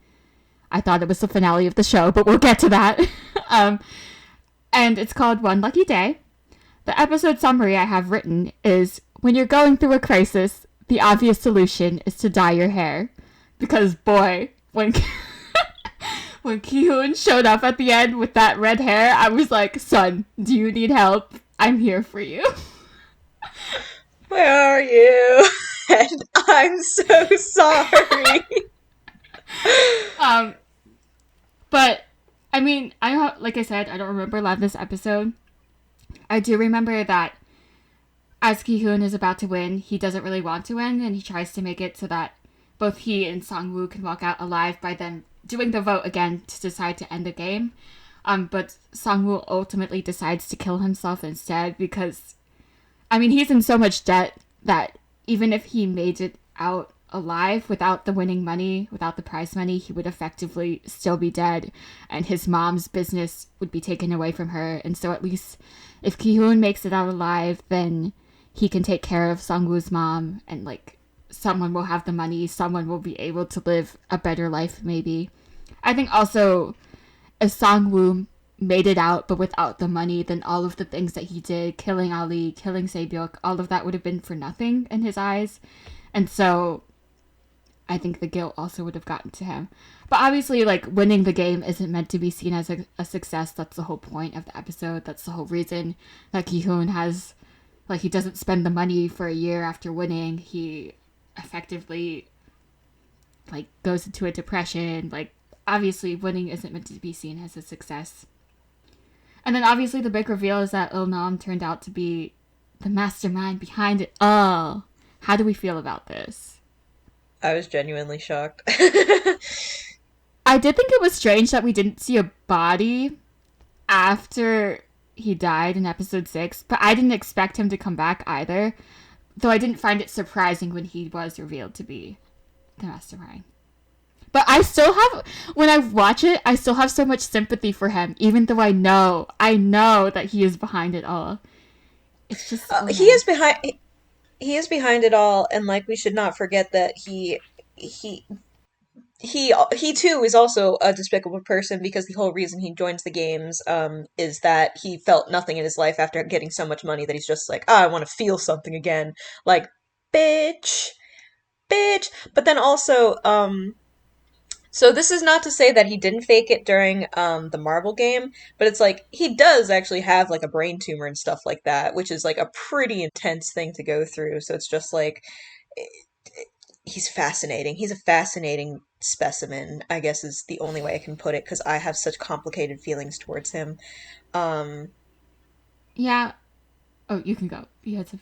I thought it was the finale of the show, but we'll get to that. And it's called One Lucky Day. The episode summary I have written is, when you're going through a crisis, the obvious solution is to dye your hair. Because, boy, when Ki-hoon showed up at the end with that red hair, I was like, son, do you need help? I'm here for you. Where are you? And I'm so sorry. But, I mean, like I said, I don't remember a lot of this episode. I do remember that as Ki-hoon is about to win, he doesn't really want to win, and he tries to make it so that both he and Sang-woo can walk out alive by them doing the vote again to decide to end the game. But Sang-woo ultimately decides to kill himself instead because, I mean, he's in so much debt that even if he made it out alive without the winning money, without the prize money, he would effectively still be dead, and his mom's business would be taken away from her. And so at least if Ki-hoon makes it out alive, then he can take care of Sang-woo's mom, and, like, someone will have the money, someone will be able to live a better life, maybe. I think also, if Sang-woo made it out, but without the money, then all of the things that he did, killing Ali, killing Se-byuk, all of that would have been for nothing in his eyes. And so, I think the guilt also would have gotten to him. But obviously, like, winning the game isn't meant to be seen as a success. That's the whole point of the episode. That's the whole reason that Ki-hoon has, like, he doesn't spend the money for a year after winning. He effectively, like, goes into a depression. Like, obviously, winning isn't meant to be seen as a success. And then obviously the big reveal is that Il-nam turned out to be the mastermind behind it all. How do we feel about this? I was genuinely shocked. I did think it was strange that we didn't see a body after he died in episode 6, but I didn't expect him to come back either. Though I didn't find it surprising when he was revealed to be the mastermind. But I still have, when I watch it, I still have so much sympathy for him, even though I know that he is behind it all. It's just he is behind it all, and like we should not forget that he he too is also a despicable person because the whole reason he joins the games is that he felt nothing in his life after getting so much money that he's just like, I want to feel something again. Like, bitch, bitch. But then also, so this is not to say that he didn't fake it during the Marvel game, but it's like he does actually have like a brain tumor and stuff like that, which is like a pretty intense thing to go through. So it's just like he's fascinating. He's a fascinating specimen, I guess is the only way I can put it, because I have such complicated feelings towards him. Um, Yeah. Oh, you can go. You had to.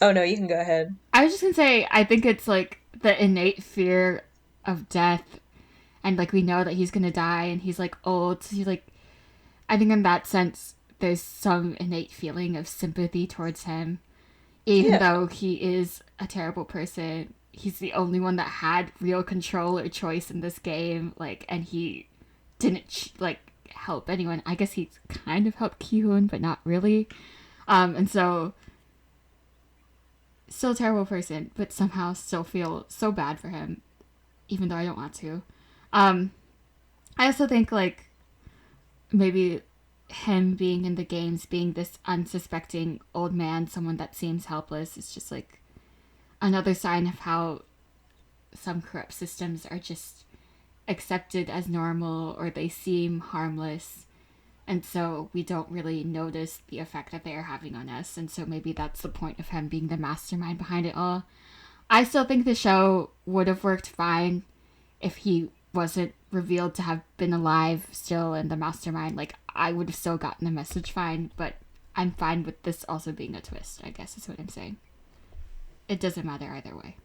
oh no, you can go ahead. I was just gonna say, I think it's like the innate fear of death, and like we know that he's gonna die, and he's like old. So he's like, I think in that sense, there's some innate feeling of sympathy towards him, even Yeah. though he is a terrible person. He's the only one that had real control or choice in this game, like, and he didn't like help anyone. I guess he kind of helped Ki-hoon, but not really. And so still a terrible person, but somehow still feel so bad for him, even though I don't want to. I also think like maybe him being in the games, being this unsuspecting old man, someone that seems helpless, is just like another sign of how some corrupt systems are just accepted as normal, or they seem harmless, and so we don't really notice the effect that they are having on us. And so maybe that's the point of him being the mastermind behind it all. I still think the show would have worked fine if he wasn't revealed to have been alive still in the mastermind. Like, I would have still gotten the message fine, but I'm fine with this also being a twist, I guess is what I'm saying. It doesn't matter either way.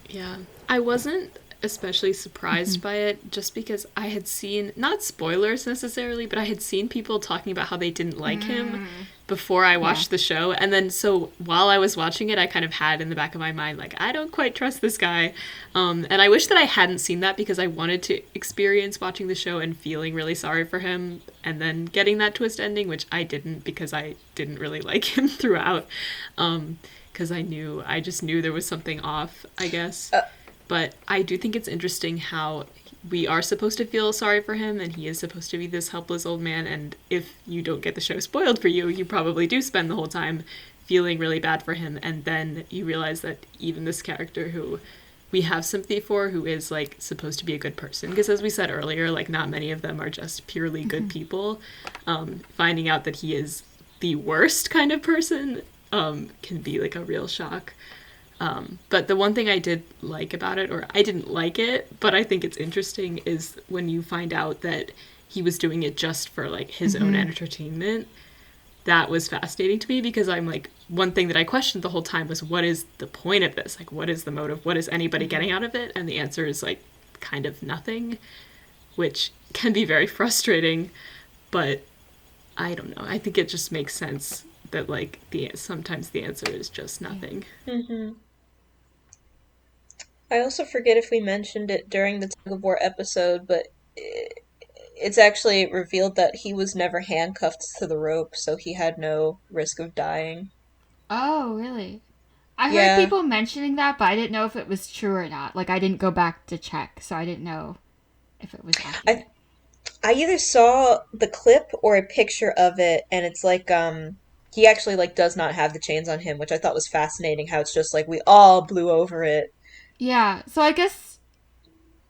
Yeah. I wasn't especially surprised by it just because I had seen, not spoilers necessarily, but I had seen people talking about how they didn't like him before I watched the show. And then so while I was watching it, I kind of had in the back of my mind, like, I don't quite trust this guy. And I wish that I hadn't seen that because I wanted to experience watching the show and feeling really sorry for him and then getting that twist ending, which I didn't because I didn't really like him throughout. Because I just knew there was something off, I guess. But I do think it's interesting how we are supposed to feel sorry for him, and he is supposed to be this helpless old man, and if you don't get the show spoiled for you, you probably do spend the whole time feeling really bad for him, and then you realize that even this character who we have sympathy for, who is, like, supposed to be a good person, because as we said earlier, like, not many of them are just purely good people, finding out that he is the worst kind of person can be, like, a real shock. But the one thing I did like about it, or I didn't like it, but I think it's interesting, is when you find out that he was doing it just for, like, his own entertainment. That was fascinating to me because I'm like, one thing that I questioned the whole time was, what is the point of this? Like, what is the motive? What is anybody getting out of it? And the answer is, like, kind of nothing, which can be very frustrating, but I don't know. I think it just makes sense that, like, sometimes the answer is just nothing. Mm-hmm. I also forget if we mentioned it during the tug of war episode, but it's actually revealed that he was never handcuffed to the rope, so he had no risk of dying. Oh, really? I heard Yeah. people mentioning that, but I didn't know if it was true or not. Like, I didn't go back to check, so I didn't know if it was accurate. I either saw the clip or a picture of it, and it's like, he actually, like, does not have the chains on him, which I thought was fascinating, how it's just like, we all blew over it. Yeah, so I guess,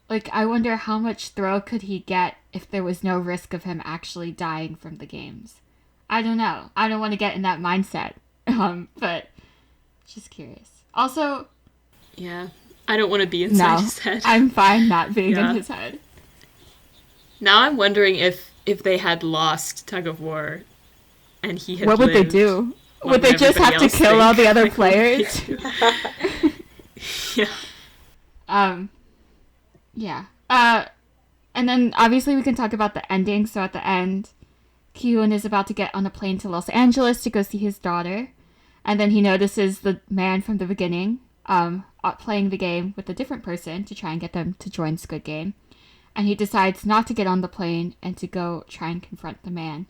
like, I wonder how much thrill could he get if there was no risk of him actually dying from the games. I don't know. I don't want to get in that mindset. But just curious. Also, Yeah. I don't want to be inside no, his head. I'm fine not being Yeah. in his head. Now I'm wondering if they had lost Tug of War and he had What would they lived, do? what Would they just have everybody to else kill all think? the other Like, what would they players? do? Yeah. Yeah. And then obviously we can talk about the ending. So at the end, Ki-hoon is about to get on a plane to Los Angeles to go see his daughter. And then he notices the man from the beginning playing the game with a different person to try and get them to join Squid Game. And he decides not to get on the plane and to go try and confront the man.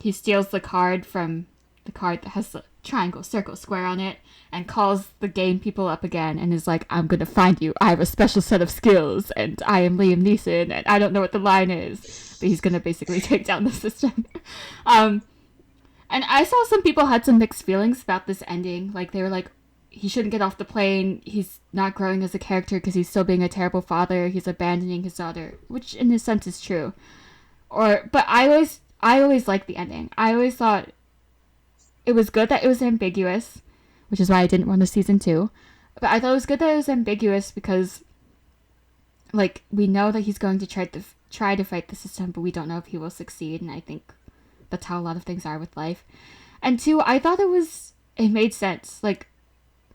He steals the card that has the triangle, circle, square on it, and calls the game people up again and is like, I'm gonna find you. I have a special set of skills, and I am Liam Neeson, and I don't know what the line is. But he's gonna basically take down the system. And I saw some people had some mixed feelings about this ending. Like, they were like, he shouldn't get off the plane. He's not growing as a character because he's still being a terrible father. He's abandoning his daughter, which in a sense is true. But I always liked the ending. I always thought it was good that it was ambiguous, which is why I didn't want a season 2. But I thought it was good that it was ambiguous because, like, we know that he's going to try to fight the system, but we don't know if he will succeed. And I think that's how a lot of things are with life. And 2, I thought it made sense. Like,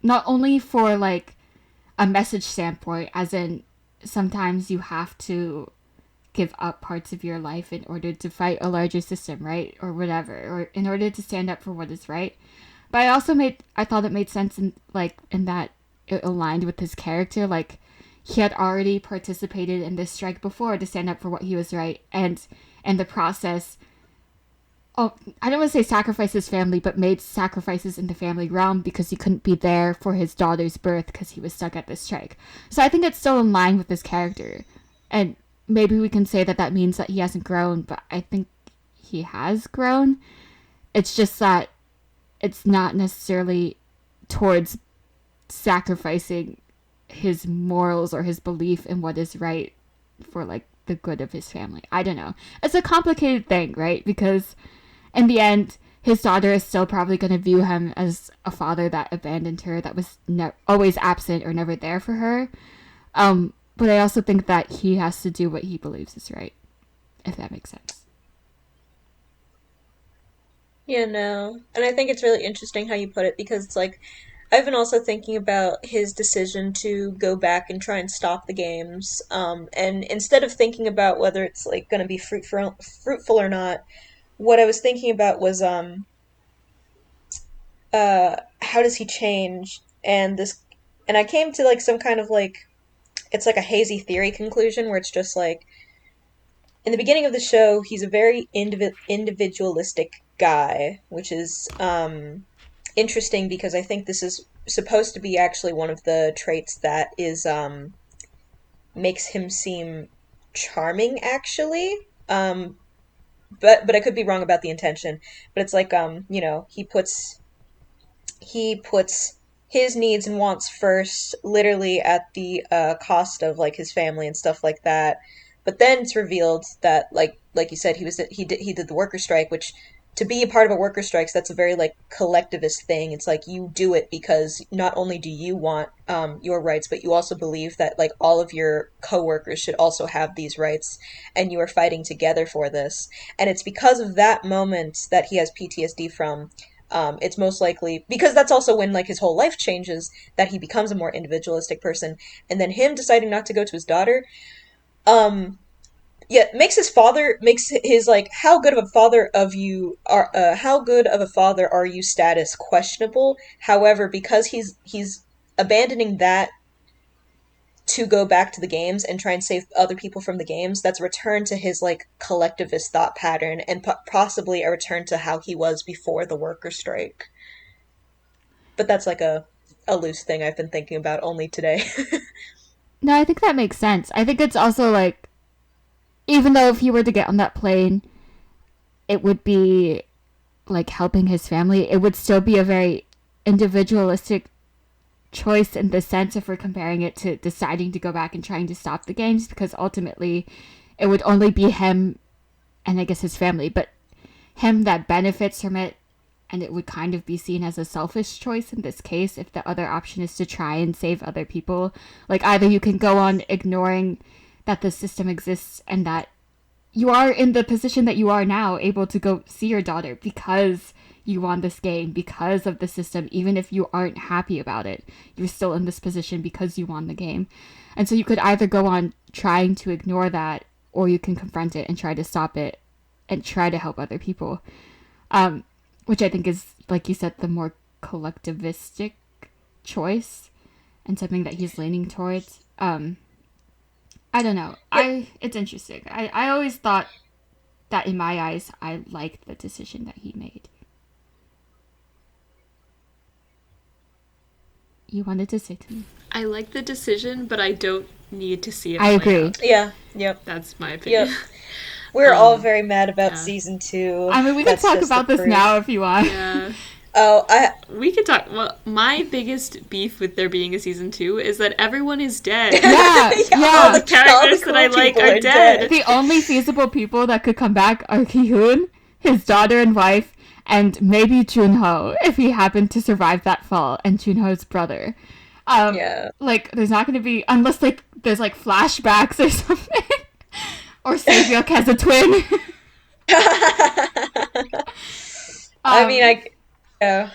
not only for, like, a message standpoint, as in sometimes you have to give up parts of your life in order to fight a larger system, right? Or whatever, or in order to stand up for what is right. But I thought it made sense in that it aligned with his character. Like, he had already participated in this strike before to stand up for what he was right. And in the process, I don't want to say sacrifice his family, but made sacrifices in the family realm because he couldn't be there for his daughter's birth because he was stuck at this strike. So I think it's still in line with his character. And maybe we can say that means that he hasn't grown, but I think he has grown. It's just that it's not necessarily towards sacrificing his morals or his belief in what is right for, like, the good of his family. I don't know. It's a complicated thing, right? Because in the end, his daughter is still probably going to view him as a father that abandoned her, that was always absent or never there for her. But I also think that he has to do what he believes is right, if that makes sense. Yeah, no. And I think it's really interesting how you put it because it's like I've been also thinking about his decision to go back and try and stop the games. And instead of thinking about whether it's like going to be fruitful or not, what I was thinking about was how does he change? And I came to like some kind of like it's like a hazy theory conclusion where it's just like in the beginning of the show, he's a very individualistic guy, which is interesting because I think this is supposed to be actually one of the traits that is makes him seem charming, actually. But I could be wrong about the intention. But it's like he puts his needs and wants first, literally at the cost of like his family and stuff like that. But then it's revealed that like you said, he did the worker strike, which to be a part of a worker strikes, that's a very like collectivist thing. It's like you do it because not only do you want your rights, but you also believe that like all of your coworkers should also have these rights, and you are fighting together for this. And it's because of that moment that he has PTSD from. It's most likely because that's also when like his whole life changes that he becomes a more individualistic person, and then him deciding not to go to his daughter. Um, yeah, makes his like how good of a father are you status questionable. However, because he's abandoning that to go back to the games and try and save other people from the games, that's a return to his like collectivist thought pattern and possibly a return to how he was before the worker strike. But that's like a loose thing I've been thinking about only today. No, I think that makes sense. I think it's also like, even though if he were to get on that plane, it would be like helping his family, it would still be a very individualistic choice in the sense if we're comparing it to deciding to go back and trying to stop the games, because ultimately it would only be him and I guess his family, but him that benefits from it, and it would kind of be seen as a selfish choice in this case if the other option is to try and save other people. Like, either you can go on ignoring that the system exists and that you are in the position that you are now, able to go see your daughter because you won this game, because of the system. Even if you aren't happy about it, you're still in this position because you won the game. And so you could either go on trying to ignore that, or you can confront it and try to stop it and try to help other people. Which I think is, like you said, the more collectivistic choice and something that he's leaning towards. I don't know. It's interesting. I always thought that in my eyes, I liked the decision that he made. You wanted to say to me? I like the decision, but I don't need to see it I play agree. out. Yeah, yep. That's my opinion. Yep. We're all very mad about season 2. I mean, we can That's talk just about the this proof. now if you want. Yeah. Oh, We could talk. Well, my biggest beef with there being a season 2 is that everyone is dead. Yeah, all the Characters cool that I like people are dead. The only feasible people that could come back are Ki-hoon, his daughter and wife, and maybe Junho, if he happened to survive that fall, and Junho's brother. Yeah. Like, there's not going to be, unless, like, there's, like, flashbacks or something. Or Saebyuk has a twin. Yeah.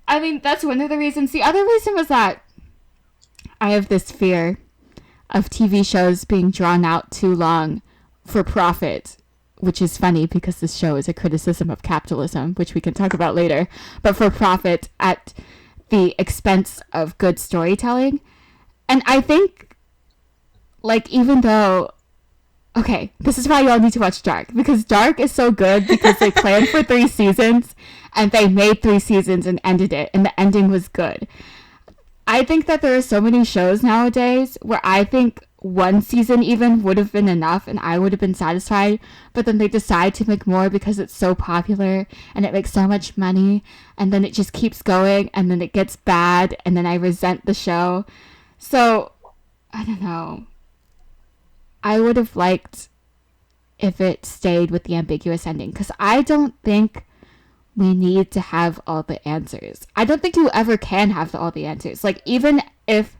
I mean, that's one of the reasons. The other reason was that I have this fear of TV shows being drawn out too long for profit, which is funny because this show is a criticism of capitalism, which we can talk about later, but for profit at the expense of good storytelling. And I think, like, even though, okay, this is why y'all need to watch Dark, because Dark is so good because they planned for 3 seasons and they made 3 seasons and ended it, and the ending was good. I think that there are so many shows nowadays where I think 1 season even would have been enough and I would have been satisfied, but then they decide to make more because it's so popular and it makes so much money, and then it just keeps going, and then it gets bad, and then I resent the show. So, I don't know. I would have liked if it stayed with the ambiguous ending, because I don't think we need to have all the answers. I don't think you ever can have all the answers. Like, even if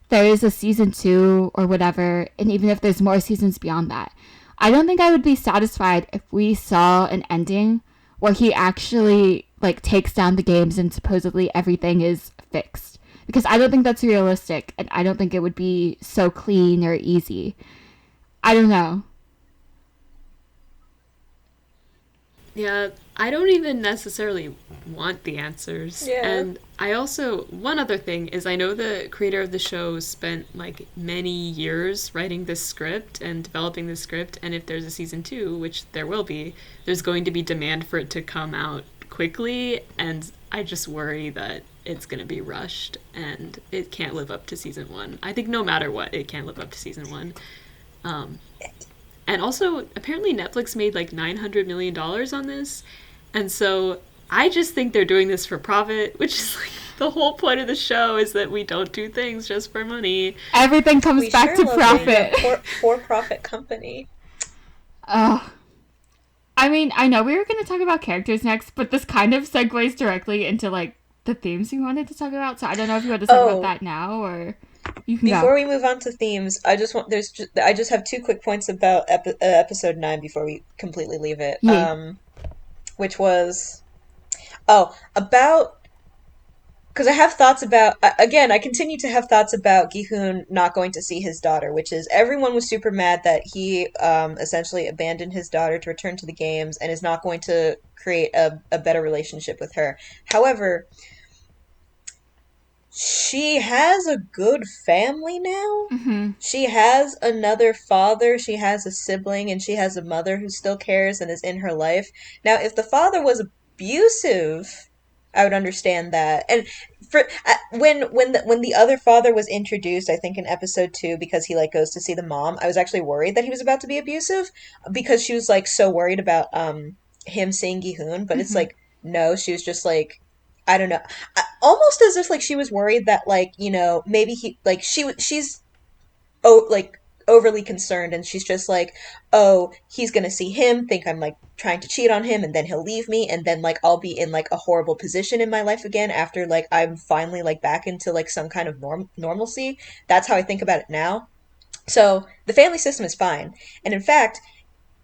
there is a season 2 or whatever, and even if there's more seasons beyond that, I don't think I would be satisfied if we saw an ending where he actually, like, takes down the games and supposedly everything is fixed. Because I don't think that's realistic, and I don't think it would be so clean or easy. I don't know. Yeah, I don't even necessarily want the answers. Yeah. And I also, one other thing is I know the creator of the show spent like many years writing this script and developing this script, and if there's a season 2, which there will be, there's going to be demand for it to come out quickly, and I just worry that it's going to be rushed and it can't live up to season 1. I think no matter what, it can't live up to season 1. And also, apparently Netflix made like $900 million on this. And so I just think they're doing this for profit, which is like the whole point of the show is that we don't do things just for money. Everything comes We back sure to love being profit. a for-profit company. I mean, I know we were going to talk about characters next, but this kind of segues directly into, like, the themes we wanted to talk about. So I don't know if you want to talk about that now, or you can Before go. we move on to themes, I just have 2 quick points about episode 9 before we completely leave it. Yeah. Which was about, because I have thoughts about, again, I continue to have thoughts about Gi-hoon not going to see his daughter, which is everyone was super mad that he essentially abandoned his daughter to return to the games and is not going to create a better relationship with her. However, she has a good family now. Mm-hmm. She has another father, she has a sibling, and she has a mother who still cares and is in her life. Now, if the father was abusive, I would understand that. And for when the other father was introduced, I think in episode 2, because he like goes to see the mom, I was actually worried that he was about to be abusive because she was like so worried about him seeing Gi-hoon, but it's like no, she was just like, I don't know, almost as if like she was worried that like, you know, maybe he like she's like overly concerned, and she's just like, oh, he's gonna see him, think I'm like trying to cheat on him, and then he'll leave me, and then like I'll be in like a horrible position in my life again after like I'm finally like back into like some kind of normalcy. That's how I think about it now. So the family system is fine, and in fact,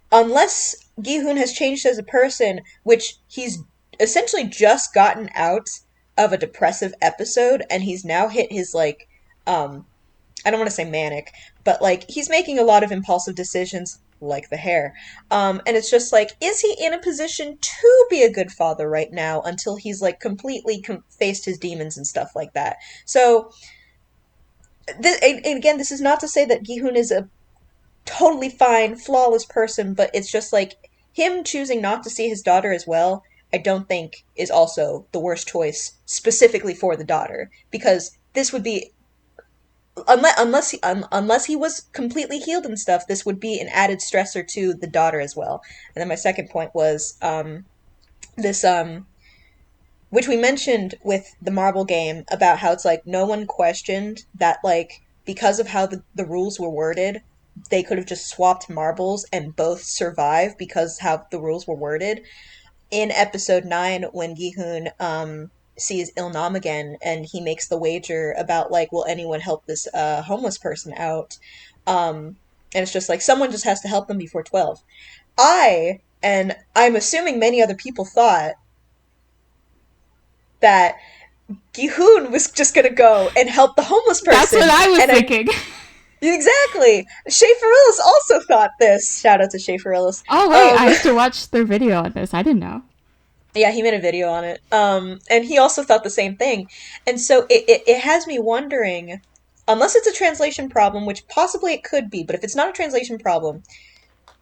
unless Gi-hoon has changed as a person, which he's essentially just gotten out of a depressive episode, and he's now hit his like I don't want to say manic, but like he's making a lot of impulsive decisions like the hair. And it's just like, is he in a position to be a good father right now until he's like completely faced his demons and stuff like that? So, and again, this is not to say that Gi-hoon is a totally fine, flawless person, but it's just like him choosing not to see his daughter as well, I don't think is also the worst choice specifically for the daughter, because this would be unless he was completely healed and stuff, this would be an added stressor to the daughter as well. And then my second point was this which we mentioned with the marble game about how it's like no one questioned that like because of how the rules were worded, they could have just swapped marbles and both survive because how the rules were worded. In episode 9, when Gi-hoon sees Il-nam again and he makes the wager about like, will anyone help this homeless person out? And it's just like someone just has to help them before 12. And I'm assuming many other people thought that Gi-hoon was just gonna go and help the homeless person. That's what I was thinking. Exactly. Schaefer Ellis also thought this. Shout out to Schaefer Ellis. Oh wait, I have to watch the video on this. I didn't know. Yeah, he made a video on it. And he also thought the same thing. And so it has me wondering, unless it's a translation problem, which possibly it could be, but if it's not a translation problem,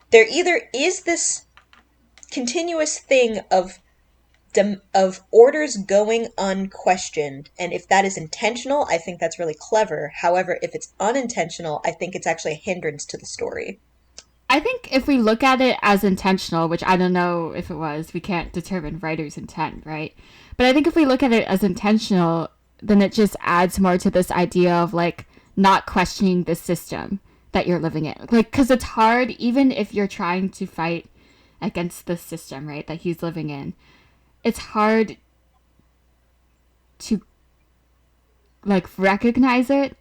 there either is this continuous thing of orders going unquestioned, and if that is intentional, I think that's really clever. However, if it's unintentional, I think it's actually a hindrance to the story. I think if we look at it as intentional, which I don't know if it was, we can't determine writer's intent, right? But I think if we look at it as intentional, then it just adds more to this idea of like not questioning the system that you're living in. Like, because it's hard, even if you're trying to fight against the system, right, that he's living in. It's hard to like recognize it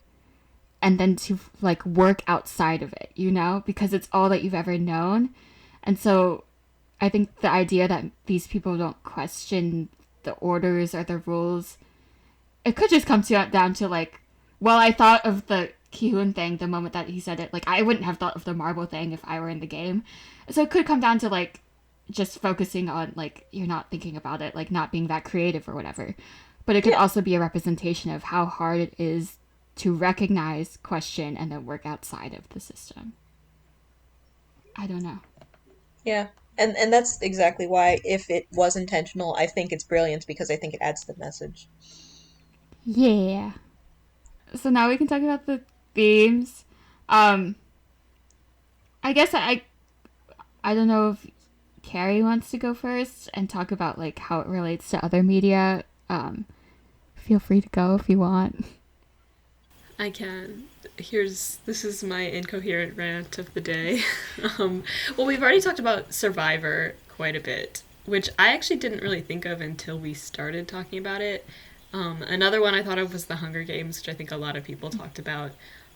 and then to like work outside of it, you know, because it's all that you've ever known. And so I think the idea that these people don't question the orders or the rules, it could just come down to like, well, I thought of the Ki-hoon thing the moment that he said it. Like, I wouldn't have thought of the marble thing if I were in the game. So it could come down to like just focusing on like you're not thinking about it, like not being that creative or whatever. But it could also be a representation of how hard it is to recognize, question, and then work outside of the system. I don't know. Yeah. And that's exactly why, if it was intentional, I think it's brilliant, because I think it adds to the message. Yeah. So now we can talk about the themes. I guess I don't know if Carrie wants to go first and talk about like how it relates to other media. Feel free to go if you want. I can. This is my incoherent rant of the day. Well, we've already talked about Survivor quite a bit, which I actually didn't really think of until we started talking about it. Another one I thought of was the Hunger Games, which I think a lot of people talked about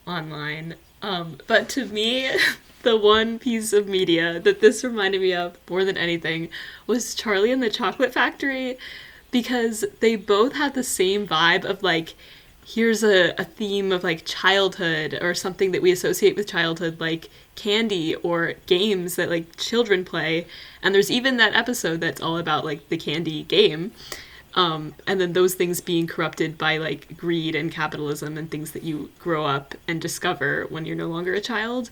online. But to me, the one piece of media that this reminded me of more than anything was Charlie and the Chocolate Factory, because they both had the same vibe of like, here's a theme of like childhood or something that we associate with childhood, like candy or games that like children play. And there's even that episode that's all about like the candy game. And then those things being corrupted by like greed and capitalism and things that you grow up and discover when you're no longer a child.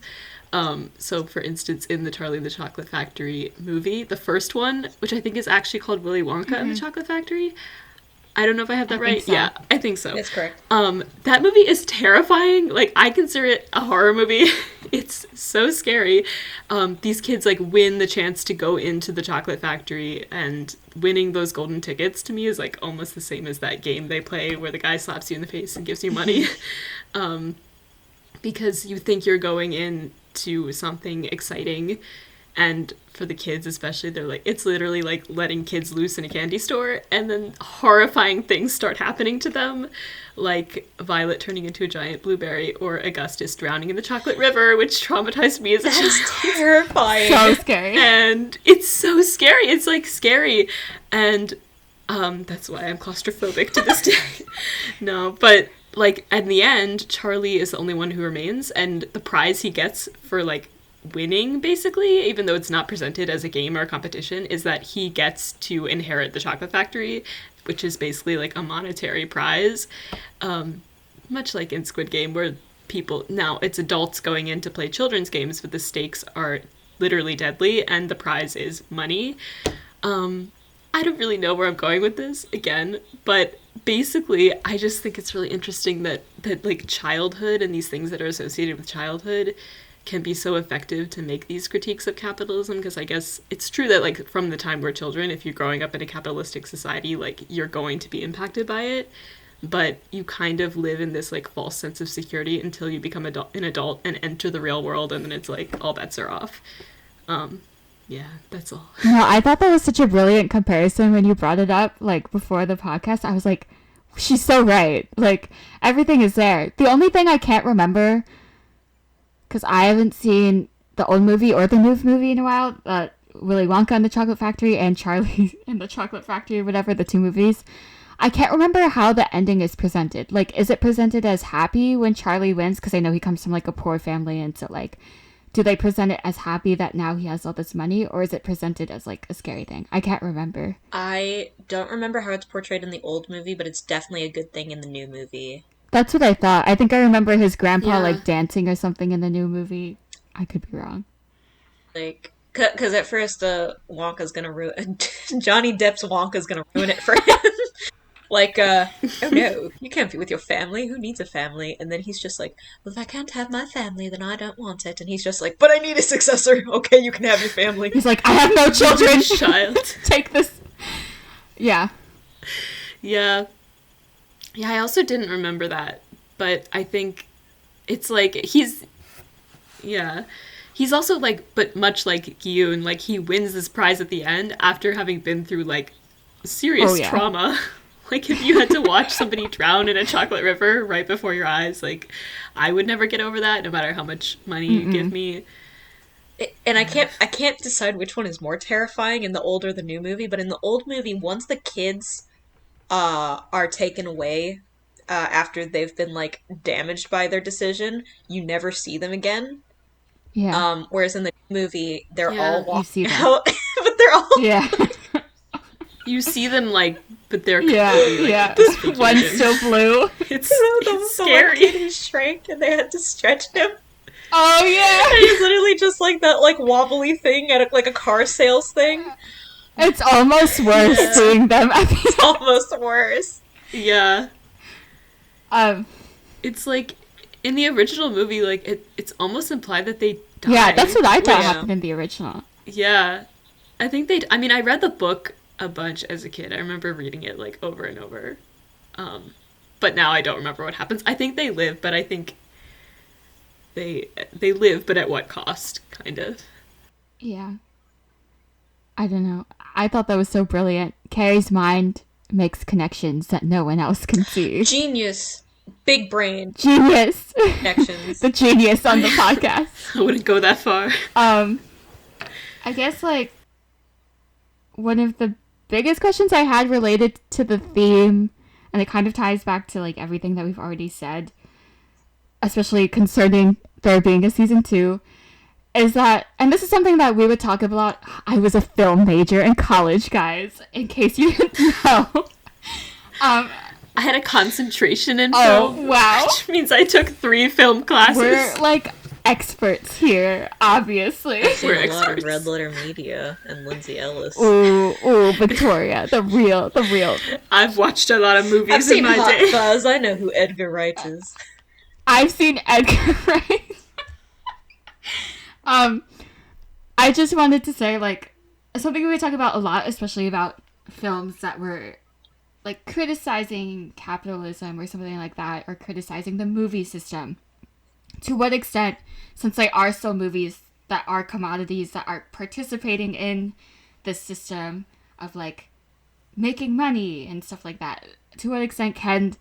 So for instance, in the Charlie and the Chocolate Factory movie, the first one, which I think is actually called Willy Wonka and the Chocolate Factory. I don't know if I have that right. So. Yeah, I think so. That's correct. That movie is terrifying. Like, I consider it a horror movie. It's so scary. These kids, like, win the chance to go into the chocolate factory, and winning those golden tickets to me is, like, almost the same as that game they play where the guy slaps you in the face and gives you money. Because you think you're going into something exciting, and for the kids especially, they're like, it's literally like letting kids loose in a candy store, and then horrifying things start happening to them, like Violet turning into a giant blueberry or Augustus drowning in the chocolate river, which traumatized me as a child. That's terrifying. So scary. And it's so scary. It's like scary. And that's why I'm claustrophobic to this day. No, but like, at the end, Charlie is the only one who remains, and the prize he gets for, like, winning, basically, even though it's not presented as a game or a competition, is that he gets to inherit the chocolate factory, which is basically, like, a monetary prize. Much like in Squid Game, where people, now it's adults going in to play children's games, but the stakes are literally deadly, and the prize is money. I don't really know where I'm going with this, again, but basically, I just think it's really interesting that like, childhood and these things that are associated with childhood can be so effective to make these critiques of capitalism, because I guess it's true that, like, from the time we're children, if you're growing up in a capitalistic society, like, you're going to be impacted by it, but you kind of live in this, like, false sense of security until you become an adult and enter the real world, and then it's like, all bets are off. Yeah, that's all. No, I thought that was such a brilliant comparison when you brought it up, like, before the podcast. I was like, she's so right. Like, everything is there. The only thing I can't remember, because I haven't seen the old movie or the new movie in a while, Willy Wonka and the Chocolate Factory and Charlie and the Chocolate Factory, whatever, the two movies. I can't remember how the ending is presented. Like, is it presented as happy when Charlie wins? Because I know he comes from, like, a poor family, and so, like, do they present it as happy that now he has all this money, or is it presented as, like, a scary thing? I can't remember. I don't remember how it's portrayed in the old movie, but it's definitely a good thing in the new movie. That's what I thought. I think I remember his grandpa, Yeah. like, dancing or something in the new movie. I could be wrong. Like, because at first, Wonka's gonna ruin... Johnny Depp's Wonka's gonna ruin it for him. Like, oh no, you can't be with your family. Who needs a family? And then he's just like, well, if I can't have my family, then I don't want it. And he's just like, but I need a successor. Okay, you can have your family. He's like, I have no children. Child. Take this. Yeah. Yeah. Yeah, I also didn't remember that, but I think it's like, he's also, like, but much like Gyun, like, he wins this prize at the end after having been through, like, serious trauma. Like, if you had to watch somebody drown in a chocolate river right before your eyes, like, I would never get over that, no matter how much money you give me. And I can't decide which one is more terrifying in the old or the new movie, but in the old movie, once the kids are taken away after they've been, like, damaged by their decision, you never see them again. Yeah. Whereas in the movie, they're Yeah, all you walking see them. out, but they're all Yeah. You see them, like, but they're Yeah. completely, like, Yeah. disfigured. One's still blue. It's, the one scary. kid who shrank and they had to stretch him. Oh, yeah. And he's literally just like that, like, wobbly thing at like a car sales thing. It's almost worse seeing them. It's almost worse. Yeah. Um, It's like, in the original movie, like, it's almost implied that they die. yeah, that's what I thought Yeah. happened in the original. Yeah. I think I read the book a bunch as a kid. I remember reading it, like, over and over. But now I don't remember what happens. I think they live, but I think they live, but at what cost, kind of. Yeah. I don't know. I thought that was so brilliant. Carrie's mind makes connections that no one else can see. Genius. Big brain Genius. connections. The genius on the podcast. I wouldn't go that far. I guess, like, one of the biggest questions I had related to the theme, and it kind of ties back to, like, everything that we've already said, especially concerning there being a season 2, is that, and this is something that we would talk about, I was a film major in college, guys, in case you didn't know. I had a concentration in Oh, film. wow. Which means I took 3 film classes. We're, like, experts here, obviously. Seen We're a lot of experts. Red Letter Media and Lindsay Ellis. Ooh, Victoria, the real. I've watched a lot of movies I've seen in my Hot day. Fuzz. I know who Edgar Wright is. I've seen Edgar Wright. I just wanted to say, like, something we talk about a lot, especially about films that were, like, criticizing capitalism or something like that, or criticizing the movie system. To what extent, since they are still movies that are commodities that are participating in this system of, like, making money and stuff like that, to what extent can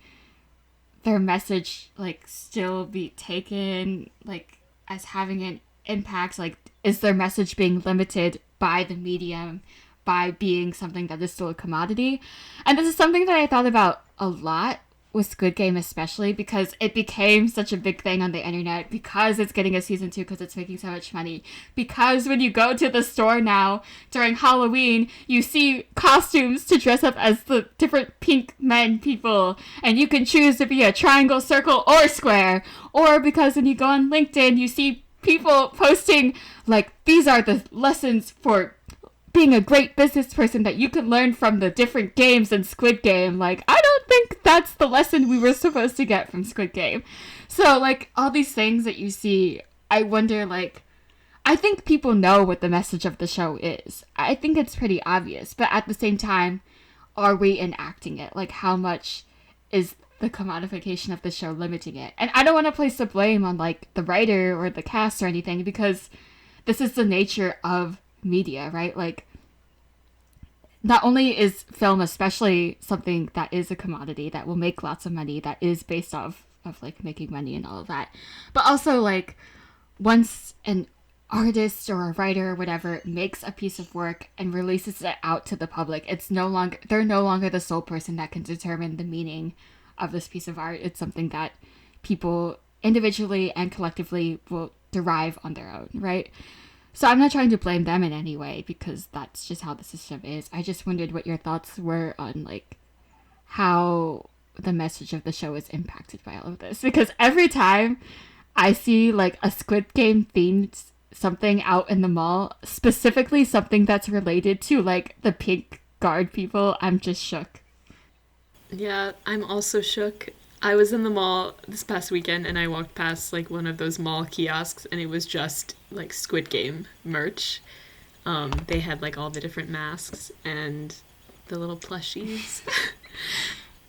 their message, like, still be taken, like, as having an impact? Like, is their message being limited by the medium, by being something that is still a commodity? And this is something that I thought about a lot with Squid Game especially because it became such a big thing on the internet because it's getting a season 2 because it's making so much money. Because when you go to the store now during Halloween, you see costumes to dress up as the different pink men people, and you can choose to be a triangle, circle, or square. Or because when you go on LinkedIn, you see people posting like, these are the lessons for being a great business person that you can learn from the different games in Squid Game. Like, I don't think that's the lesson we were supposed to get from Squid Game. So, like, all these things that you see, I wonder, like, I think people know what the message of the show is. I think it's pretty obvious. But at the same time, are we enacting it? Like, how much is the commodification of the show limiting it? And I don't want to place the blame on, like, the writer or the cast or anything, because this is the nature of media, right? Like, not only is film especially something that is a commodity that will make lots of money, that is based off of like making money and all of that, but also like once an artist or a writer or whatever makes a piece of work and releases it out to the public, they're no longer the sole person that can determine the meaning of this piece of art. It's something that people individually and collectively will derive on their own, right? So I'm not trying to blame them in any way because that's just how the system is. I just wondered what your thoughts were on like how the message of the show is impacted by all of this. Because every time I see like a Squid Game themed something out in the mall, specifically something that's related to like the pink guard people, I'm just shook. Yeah, I'm also shook. I was in the mall this past weekend and I walked past like one of those mall kiosks and it was just like Squid Game merch. They had like all the different masks and the little plushies.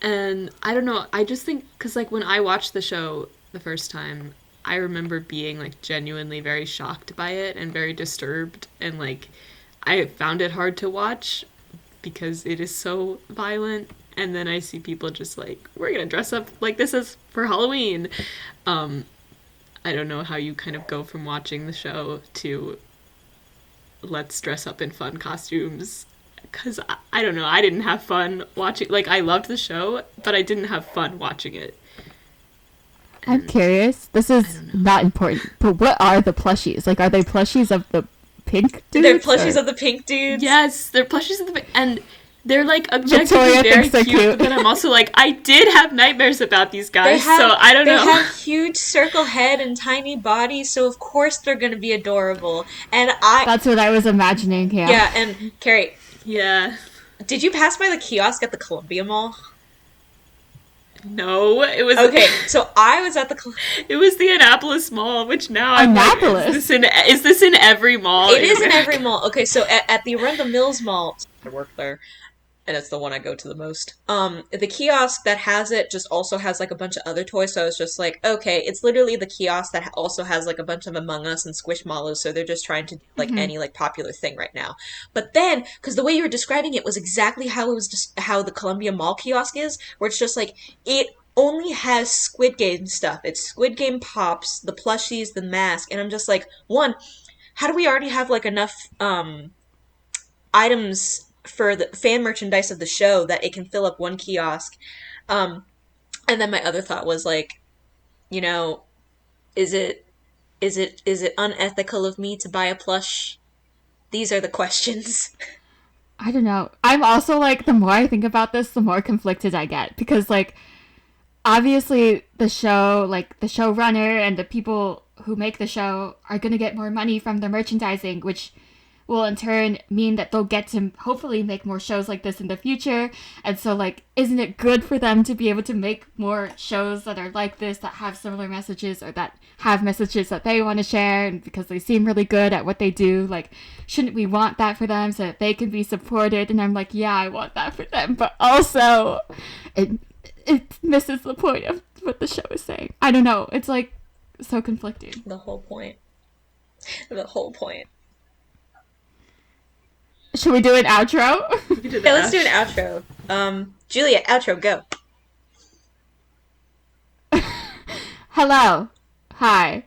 And I don't know, I just think, because like when I watched the show the first time, I remember being like genuinely very shocked by it and very disturbed, and like I found it hard to watch because it is so violent. And then I see people just like, we're gonna dress up like this is for Halloween. I don't know how you kind of go from watching the show to let's dress up in fun costumes. Because I don't know, I didn't have fun watching. Like, I loved the show, but I didn't have fun watching it. I'm curious. This is not important, but what are the plushies? Like, are they plushies of the pink dudes? They're plushies of the pink dudes. Yes, they're plushies of the and they're like objectively Victoria very thinks they're cute. But I'm also like, I did have nightmares about these guys, so I don't know. They have huge circle head and tiny bodies, so of course they're gonna be adorable. And That's what I was imagining, yeah. Yeah, and Carrie, Yeah. did you pass by the kiosk at the Columbia Mall? No, it was Okay, so I was at it was the Annapolis Mall, which now I'm Annapolis? like, is this in every mall? It is in every mall. Okay, so at the Arundel Mills Mall, I work there, and it's the one I go to the most. The kiosk that has it just also has like a bunch of other toys, so I was just like, okay, it's literally the kiosk that also has like a bunch of Among Us and Squishmallows, so they're just trying to do like any like popular thing right now. But then, because the way you were describing it was exactly how it was just how the Columbia Mall kiosk is, where it's just like it only has Squid Game stuff. It's Squid Game pops, the plushies, the mask, and I'm just like, one, how do we already have like enough items for the fan merchandise of the show that it can fill up one kiosk? And then my other thought was like, you know, is it unethical of me to buy a plush? These are the questions. I don't know. I'm also like, the more I think about this, the more conflicted I get. Because like, obviously the show, like the showrunner and the people who make the show are going to get more money from the merchandising, which will in turn mean that they'll get to hopefully make more shows like this in the future. And so like, isn't it good for them to be able to make more shows that are like this, that have similar messages or that have messages that they want to share, and because they seem really good at what they do? Like, shouldn't we want that for them so that they can be supported? And I'm like, yeah, I want that for them, but also it misses the point of what the show is saying. I don't know. It's like so conflicting. The whole point. The whole point. Should we do an outro? Yeah, let's do an outro. Julia, outro, go. Hello. Hi.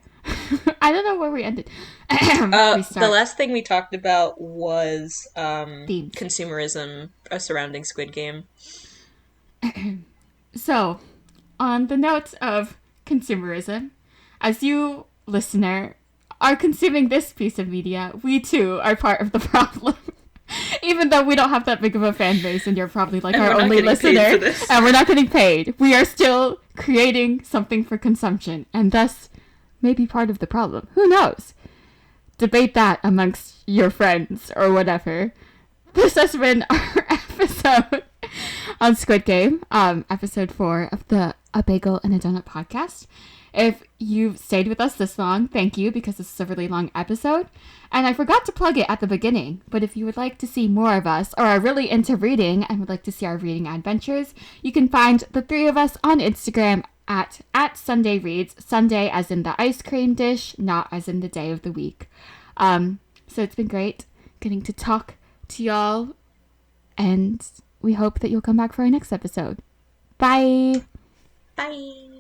I don't know where we ended. The last thing we talked about was Themes. consumerism surrounding Squid Game. So, on the notes of consumerism, as you, listener, are consuming this piece of media, we too are part of the problem. Even though we don't have that big of a fan base and you're probably like And our we're not only getting paid listener, for this. and we're not getting paid, we are still creating something for consumption and thus maybe part of the problem. Who knows? Debate that amongst your friends or whatever. This has been our episode on Squid Game, episode 4 of the A Bagel and a Donut podcast. If you've stayed with us this long, thank you, because this is a really long episode. And I forgot to plug it at the beginning, but if you would like to see more of us, or are really into reading and would like to see our reading adventures, you can find the 3 of us on Instagram at Sunday Reads, Sunday as in the ice cream dish, not as in the day of the week. So it's been great getting to talk to y'all, and we hope that you'll come back for our next episode. Bye! Bye.